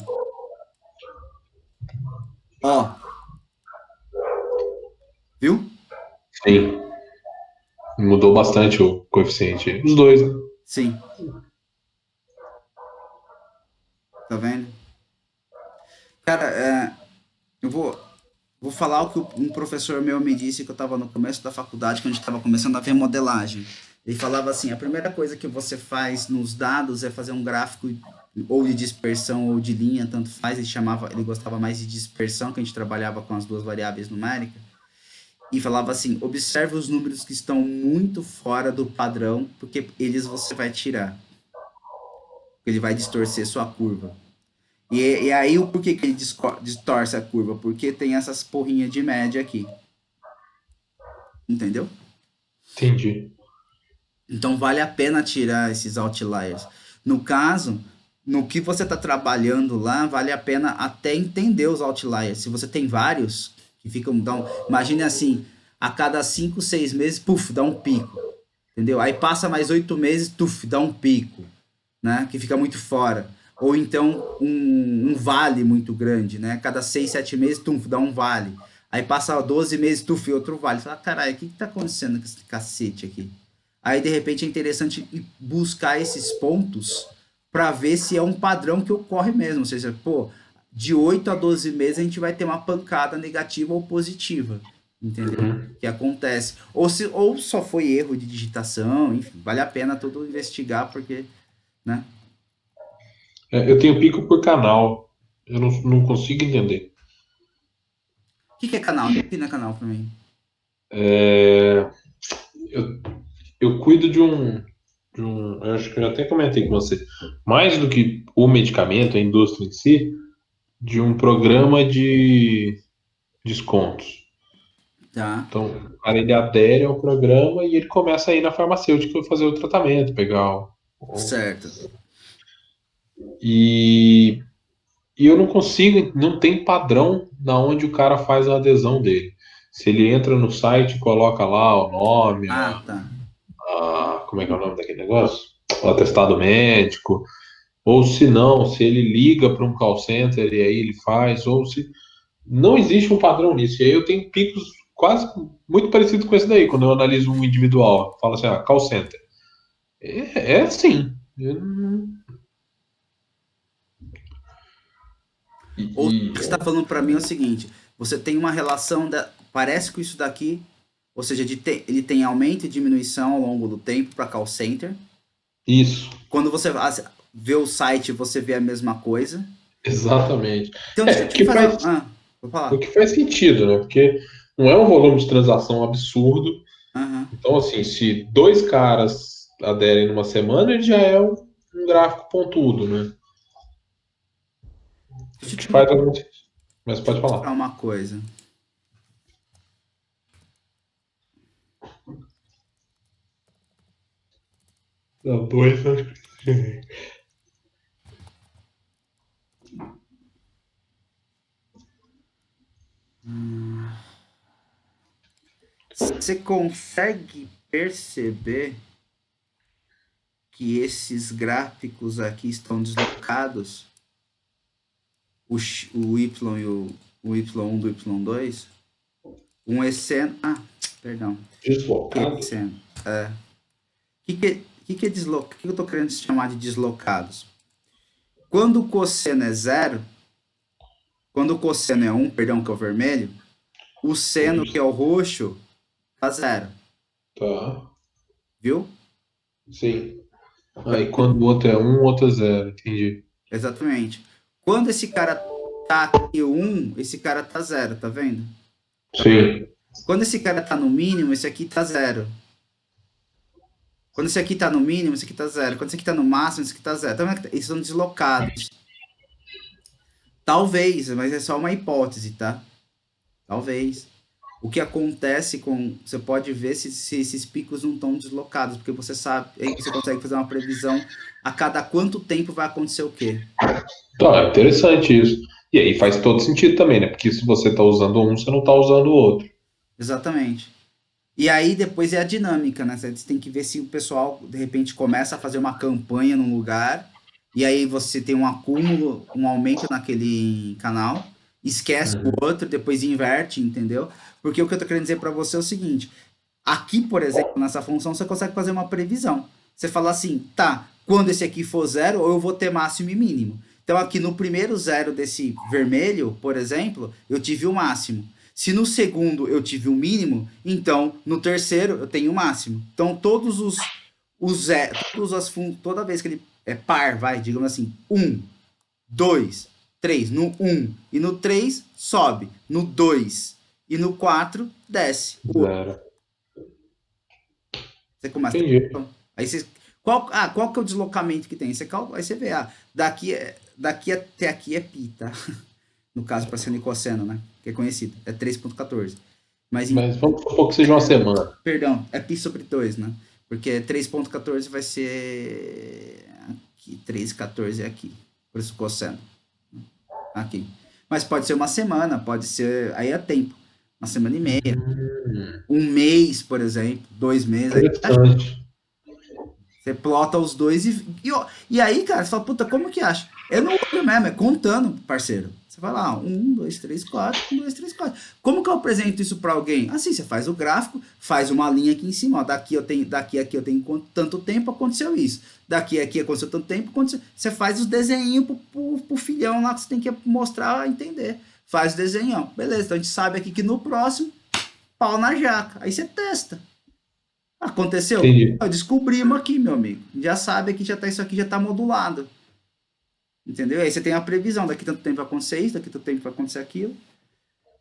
Ó, viu? Sim. Mudou bastante o coeficiente. Os dois, né? Sim, tá vendo? Cara, eu vou falar o que um professor meu me disse que eu estava no começo da faculdade, quando a gente estava começando a ver modelagem. Ele falava assim: a primeira coisa que você faz nos dados é fazer um gráfico ou de dispersão ou de linha, tanto faz. Ele gostava mais de dispersão, que a gente trabalhava com as duas variáveis numéricas. E falava assim: observe os números que estão muito fora do padrão, porque eles você vai tirar. Ele vai distorcer sua curva. E aí, o porquê que ele distorce a curva? Porque tem essas porrinhas de média aqui. Entendeu? Entendi. Então, vale a pena tirar esses outliers. No caso, no que você está trabalhando lá, vale a pena até entender os outliers. Se você tem vários, que ficam. Imagine assim: a cada 5, 6 meses, puf, dá um pico. Entendeu? Aí passa mais 8 meses, tuf, dá um pico, né? Que fica muito fora. Ou então um vale muito grande, né? Cada 6, 7 meses, tuf, dá um vale. Aí passa 12 meses, tuf, outro vale. Você fala, caralho, o que tá acontecendo com esse cacete aqui? Aí, de repente, é interessante buscar esses pontos para ver se é um padrão que ocorre mesmo. Ou seja, pô, de 8 a 12 meses a gente vai ter uma pancada negativa ou positiva. Entendeu? Uhum. Que acontece. Ou só foi erro de digitação, enfim, vale a pena todo investigar, porque, né? Eu tenho pico por canal. Eu não consigo entender. O que é canal? Defina canal para mim. É, eu, eu cuido de um. Eu acho que eu até comentei com você. Mais do que o medicamento, a indústria em si, de um programa de descontos. Tá? Então, o cara ele adere ao programa e ele começa a ir na farmacêutica fazer o tratamento, pegar o. Certo. E, e eu não consigo, não tem padrão na onde o cara faz a adesão dele. Se ele entra no site e coloca lá o nome, Ah, tá. como é que é o nome daquele negócio? O atestado médico, ou se não, se ele liga para um call center e aí ele faz, ou se não existe um padrão nisso. E aí eu tenho picos quase muito parecidos com esse daí, quando eu analiso um individual. Falo assim, call center. É assim. Ou você está falando para mim é o seguinte: você tem uma relação parece com isso daqui, ou seja, ele tem aumento e diminuição ao longo do tempo para call center. Isso, Quando você vê o site, você vê a mesma coisa. exatamente. Então deixa eu te Que fazer faz, vou o falar. que faz sentido, né? Porque não é um volume de transação absurdo. Aham. Então, assim, se dois caras aderem numa semana, ele já é um gráfico pontudo, né? O Deixa eu que te faz algum sentido. Mas pode mostrar falar. uma coisa. Não, dois, acho que. Você consegue perceber que esses gráficos aqui estão deslocados? O Y e o Y1 do Y2? Um é seno. Ah, perdão. Que é Deslocado? seno? Que é deslocado? O que eu estou querendo chamar de deslocados? Quando o cosseno é zero, quando o cosseno é 1, perdão, que é o vermelho, o seno, que é o roxo, tá zero. Tá. Viu? Sim. Aí quando o outro é um, o outro é zero. Entendi. Exatamente. Quando esse cara tá aqui 1, esse cara tá zero, tá vendo? Sim. Quando esse cara tá no mínimo, esse aqui tá zero. Quando esse aqui tá no mínimo, esse aqui tá zero. Quando esse aqui tá no máximo, esse aqui tá zero. Tá vendo? Eles são deslocados. Talvez, mas é só uma hipótese, tá? Talvez. O que acontece com. Você pode ver se esses picos não estão deslocados, porque você sabe, aí você consegue fazer uma previsão a cada quanto tempo vai acontecer o quê. Tá, é interessante isso. E aí faz todo sentido também, né? Porque se você tá usando um, você não tá usando o outro. Exatamente. E aí depois é a dinâmica, né? Você tem que ver se o pessoal, de repente, começa a fazer uma campanha num lugar, e aí você tem um acúmulo, um aumento naquele canal, esquece o Uhum. outro, depois inverte, entendeu? Porque o que eu tô querendo dizer para você é o seguinte: aqui, por exemplo, nessa função, você consegue fazer uma previsão. Você fala assim, tá, quando esse aqui for zero, eu vou ter máximo e mínimo. Então, aqui no primeiro zero desse vermelho, por exemplo, eu tive o máximo. Se no segundo eu tive o mínimo, então no terceiro eu tenho o máximo. Então, toda vez que ele é par, vai, digamos assim, um, 2, 3, no um e no 3 sobe, no 2 e no 4 desce. Zero. Você começa a ter Entendi. noção. Aí você. Qual que é o deslocamento que tem? Aí você vê, daqui até aqui é pi, tá? No caso, para seno e cosseno, né? Que é conhecido. É 3,14. Mas, Mas vamos supor que seja uma semana. perdão, é pi sobre 2, né? Porque 3,14 vai ser aqui, 3,14 é aqui. Por isso cosseno. Aqui. Mas pode ser uma semana, pode ser. Aí é tempo. Uma semana e meia. Hum, Um mês, por exemplo. 2 meses. Aí interessante. você plota os dois e aí, cara, você fala, puta, como que acha? É no olho mesmo, é contando, parceiro. Você vai lá, 1, 2, 3, 4, 1, 2, 3, 4. Como que eu apresento isso para alguém? Assim, você faz o gráfico, faz uma linha aqui em cima, ó, daqui aqui eu tenho tanto tempo, aconteceu isso. Daqui aqui aconteceu tanto tempo, aconteceu. Você faz os desenhinhos pro filhão lá que você tem que mostrar, entender. Faz o desenhão. Beleza, então a gente sabe aqui que no próximo, pau na jaca. Aí você testa. Aconteceu? Entendi. Descobrimos aqui, meu amigo. Já sabe que já tá, isso aqui já está modulado. Entendeu? Aí você tem a previsão, daqui tanto tempo vai acontecer isso, daqui tanto tempo vai acontecer aquilo.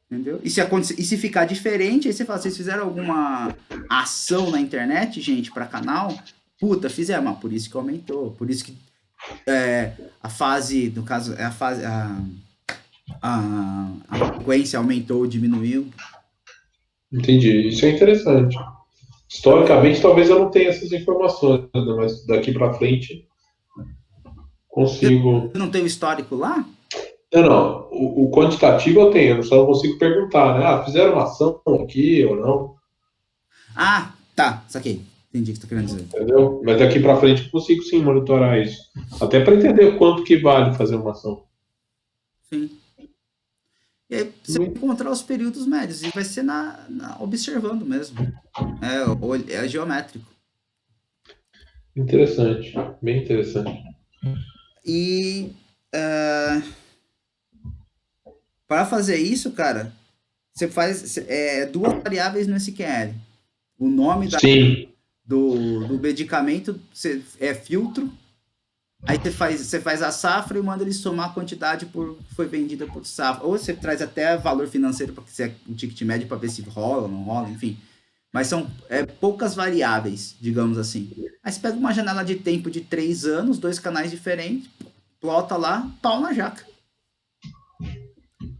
Entendeu? E se ficar diferente, aí você fala, vocês fizeram alguma ação na internet, gente, para canal? Puta, fizeram, mas por isso que aumentou. Por isso que a fase, no caso, é a fase. A frequência aumentou ou diminuiu. Entendi. Isso é interessante. Historicamente, talvez eu não tenha essas informações, né? Mas daqui para frente. consigo. Você não tem o histórico lá? Não, não. O quantitativo eu tenho, eu só não consigo perguntar, né? Ah, fizeram uma ação aqui ou não, Ah, tá, saquei. Entendi o que você tá querendo dizer. entendeu? Mas daqui para frente eu consigo sim monitorar isso. Até para entender quanto que vale fazer uma ação. Sim. E aí você vai Muito encontrar os períodos médios e vai ser observando mesmo. É geométrico. interessante, bem interessante. E para fazer isso, cara, você faz duas variáveis no SQL. O nome Sim, do medicamento é filtro. Aí você faz a safra e manda ele somar a quantidade por que foi vendida por safra. Ou você traz até valor financeiro para que você o ticket médio para ver se rola ou não rola, enfim. Mas são poucas variáveis, digamos assim. Aí você pega uma janela de tempo de 3 anos, dois canais diferentes, plota lá, pau na jaca.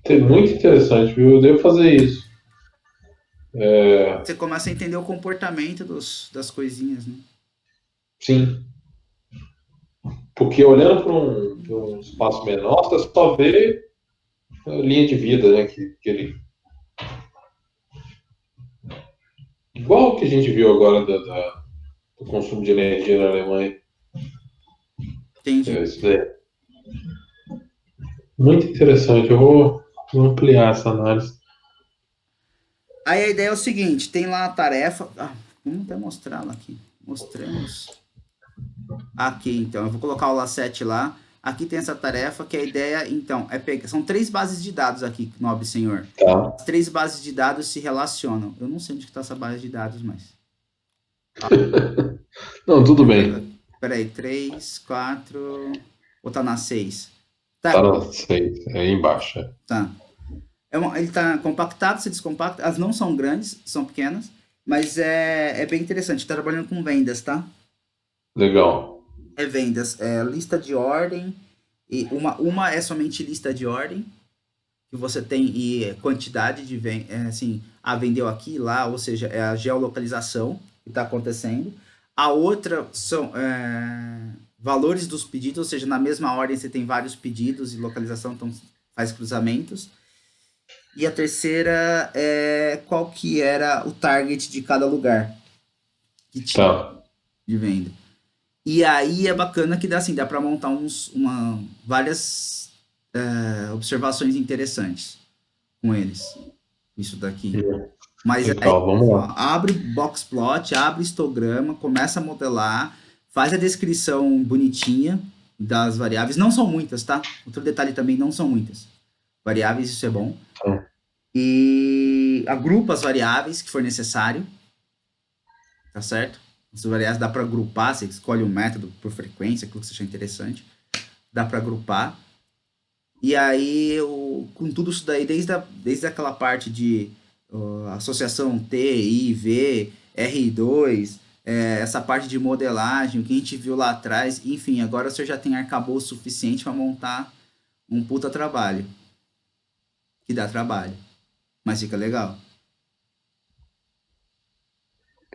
é muito interessante, viu? Eu devo fazer isso. Você começa a entender o comportamento das coisinhas, né? Sim, porque olhando pra um espaço menor, você só vê a linha de vida, né? Que ele... Igual o que a gente viu agora do consumo de energia na Alemanha. Entendi. Isso daí. Muito interessante. Vou ampliar essa análise. Aí a ideia é o seguinte, tem lá a tarefa. Vamos até mostrá-la aqui. Mostramos. Aqui, então, eu vou colocar o LA7 lá. Aqui tem essa tarefa, que a ideia, então, é pegar. São 3 bases de dados aqui, nobre senhor. Tá. As 3 bases de dados se relacionam. Eu não sei onde está essa base de dados, mas. Não, tudo bem. Peraí, 3, 4. Ou tá na 6? Tá, Tá na 6, é aí embaixo. É. tá. Ele tá compactado, se descompacta. As não são grandes, são pequenas. Mas é bem interessante. Tá trabalhando com vendas, tá? Legal. Vendas. Lista de ordem. E uma é somente lista de ordem. Que você tem e quantidade de assim, vendeu aqui, lá, ou seja, é a geolocalização que está acontecendo. A outra são valores dos pedidos, ou seja, na mesma ordem você tem vários pedidos e localização, então faz cruzamentos. E a terceira é qual que era o target de cada lugar que tinha Tá. de venda. E aí é bacana que dá para montar várias observações interessantes com eles. Isso daqui. Mas Legal, vamos lá. abre boxplot, abre histograma, começa a modelar, faz a descrição bonitinha das variáveis. Não são muitas, tá? Outro detalhe também, não são muitas variáveis, isso é bom. Tá. E agrupa as variáveis que for necessário. Tá certo? As variáveis dá para agrupar, você escolhe um método por frequência, aquilo que você achar interessante. Dá para agrupar. E aí, com tudo isso daí, desde aquela parte de associação T, I, V, R2, essa parte de modelagem, o que a gente viu lá atrás, enfim, agora você já tem arcabouço suficiente para montar um puta trabalho. Que dá trabalho, mas fica legal.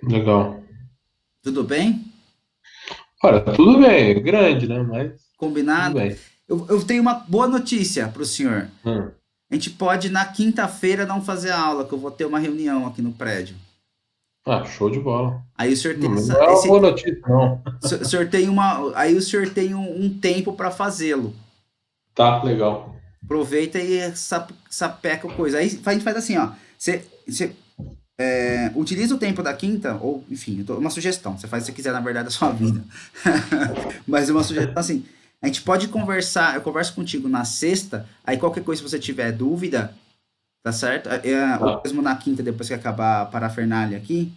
Legal. Tudo bem? Olha, tudo bem, é grande, né? Mas tudo Combinado? bem. Eu tenho uma boa notícia para o senhor. Hum. A gente pode, na quinta-feira, não fazer a aula, que eu vou ter uma reunião aqui no prédio. Ah, show de bola. Aí o senhor tem Não é uma boa notícia, não. o senhor tem aí o senhor tem um tempo para fazê-lo. Tá, legal. Aproveita e sapeca coisa. Aí a gente faz assim, ó. Você utiliza o tempo da quinta, ou enfim, uma sugestão. Você faz o que você quiser, na verdade, da sua vida. Mas uma sugestão assim. A gente pode conversar, eu converso contigo na sexta, aí qualquer coisa, se você tiver dúvida, tá certo? Ou mesmo na quinta, depois que acabar a parafernália aqui,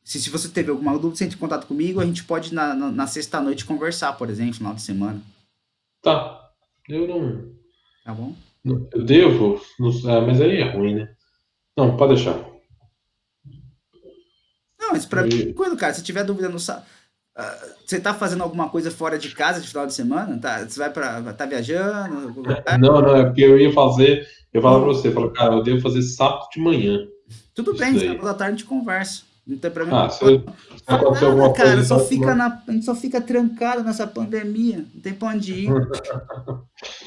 se você teve alguma dúvida, você entra em contato comigo, a gente pode na sexta-noite conversar, por exemplo, no final de semana. Tá. Eu não. Tá bom? Eu devo, mas aí é ruim, né? Não, pode deixar. Não, mas pra mim, tranquilo, cara. Se tiver dúvida no sábado. Você tá fazendo alguma coisa fora de casa de final de semana? Você tá viajando? Não, é porque eu ia fazer. Eu falava pra você, cara, eu devo fazer sábado de manhã. Tudo Isso bem, daí. sábado à tarde a gente conversa. Não tem problema. Ah, se Faz acontecer nada, alguma coisa, cara. Só então. fica a gente só fica trancado nessa pandemia. Não tem pra onde ir.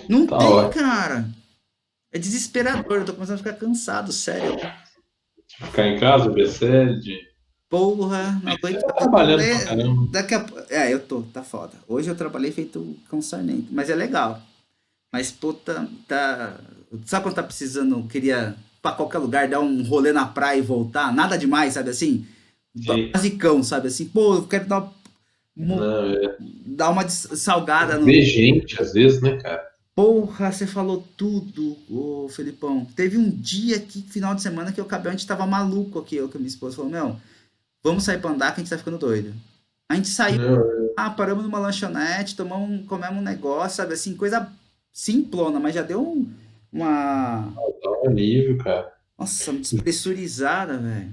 Não Tá tem, ótimo. cara. É desesperador. Eu tô começando a ficar cansado, sério. Ficar em casa, ver série, Porra, não Você aguento. tá Eu vou trabalhando pra ler caramba. daqui a pouco. É, eu tô, tá foda. Hoje eu trabalhei feito um consarnento, mas é legal. Mas, pô, tá. Sabe quando tá precisando, queria pra qualquer lugar, dar um rolê na praia e voltar? Nada demais, sabe assim? Sim. Basicão, sabe assim? Pô, eu quero Não, dar uma salgada no. ver gente, às vezes, né, cara? Porra, você falou tudo, ô Felipão. Teve um dia aqui, final de semana, que o cabelo a gente tava maluco aqui, eu com a minha esposa falou, meu, vamos sair pra andar que a gente tá ficando doido. A gente saiu, Não, paramos numa lanchonete, comemos um negócio, sabe assim, coisa simplona, mas já deu uma, dá um alívio, cara. nossa, uma despressurizada, velho.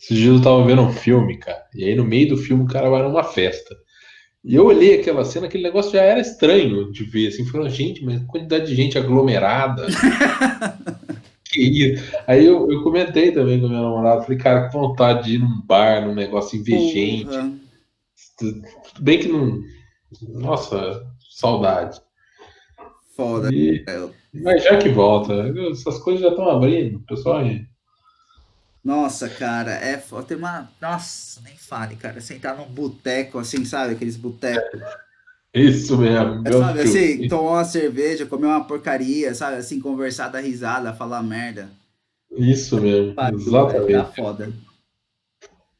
Esses dias eu tava vendo um filme, cara. E aí no meio do filme o cara vai numa festa. E eu olhei aquela cena, aquele negócio já era estranho de ver, assim, falando, gente, mas quantidade de gente aglomerada, que isso? Aí eu comentei também com a minha namorada, falei, cara, que vontade de ir num bar, num negócio e ver Porra, gente. Tudo bem que não. Nossa, saudade. foda. E, É, mas já que volta, essas coisas já estão abrindo, pessoal. nossa, cara, tem uma. Nossa, nem fale, cara. Sentar num boteco, assim, sabe? Aqueles botecos. Isso mesmo, meu Sabe filme. assim, tomar uma cerveja, comer uma porcaria, sabe? Assim, conversar, dar risada, falar merda. Isso mesmo, Pariu, velho, tá exatamente. foda.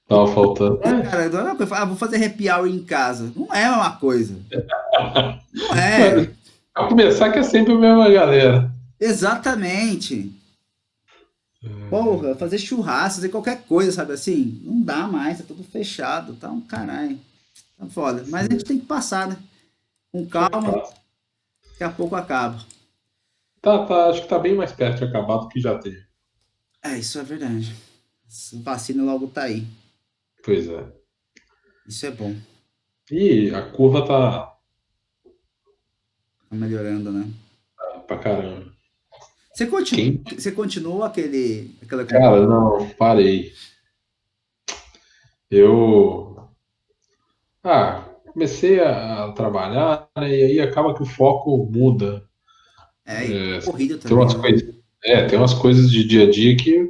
Tava faltando. Cara, não é uma coisa, vou fazer happy hour em casa. Não é a mesma coisa. Não Mas, é. pra começar, que é sempre a mesma galera. Exatamente. Porra, fazer churrasco, fazer qualquer coisa, sabe assim? Não dá mais, tá tudo fechado, tá um caralho. Tá foda. Mas a gente tem que passar, né? Com calma, daqui a pouco acaba. Acho que tá bem mais perto de acabar do que já teve. É, isso é verdade. Essa vacina logo tá aí. Pois é. Isso é bom. E a curva Tá melhorando, né? tá pra caramba. Você continua, Quem? você continua aquela Cara, não, parei. Eu. Comecei a trabalhar, né, e aí acaba que o foco muda. e É, corrida tem também, umas né? coisas, tem umas coisas de dia a dia que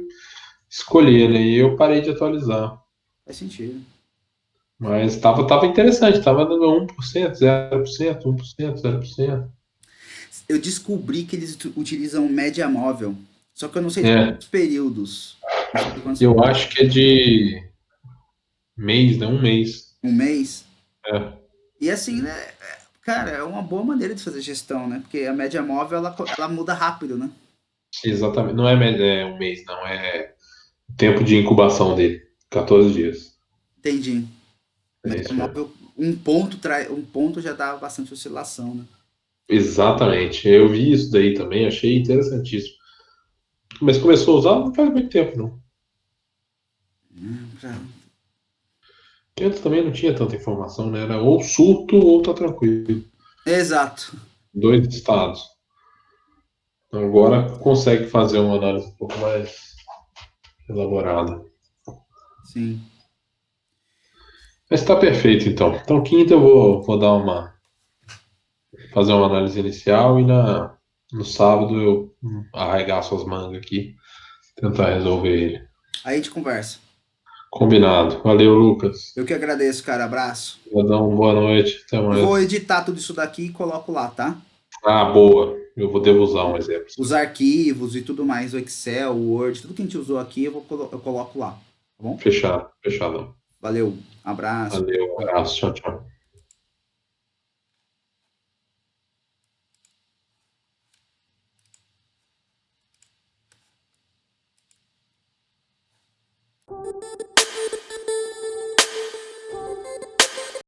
escolher, né? E eu parei de atualizar. Faz sentido. Mas tava interessante, tava dando 1%, 0%, 1%, 0%. Eu descobri que eles utilizam média móvel. Só que eu não sei de É, quantos períodos. Não sei de quantos eu períodos. acho que é de mês, né? Um mês. Um mês. É, E assim, né? Cara, é uma boa maneira de fazer gestão, né? Porque a média móvel, ela muda rápido, né? exatamente. Não é um mês, não. É o tempo de incubação dele. 14 dias. Entendi. É Média isso mesmo. móvel, um ponto já dá bastante oscilação, né? Exatamente. Eu vi isso daí também, achei interessantíssimo. Mas começou a usar não faz muito tempo, não. Pra- Antes também não tinha tanta informação, né? Era ou surto ou tá tranquilo. Exato. Dois estados. Então agora consegue fazer uma análise um pouco mais elaborada. Sim. Mas está perfeito, então. Então, quinta eu vou dar fazer uma análise inicial e no sábado eu arregaço as mangas aqui, tentar resolver ele. Aí a gente conversa. Combinado. Valeu, Lucas. Eu que agradeço, cara. Abraço. Vadão, boa noite. Até Eu vou mais. editar tudo isso daqui e coloco lá, tá? Boa. Devo usar um Vou- exemplo. Os arquivos e tudo mais, o Excel, o Word, tudo que a gente usou aqui, eu coloco lá, tá bom? Fechado. Fechadão. Valeu, abraço. Valeu, um abraço. Tchau, tchau.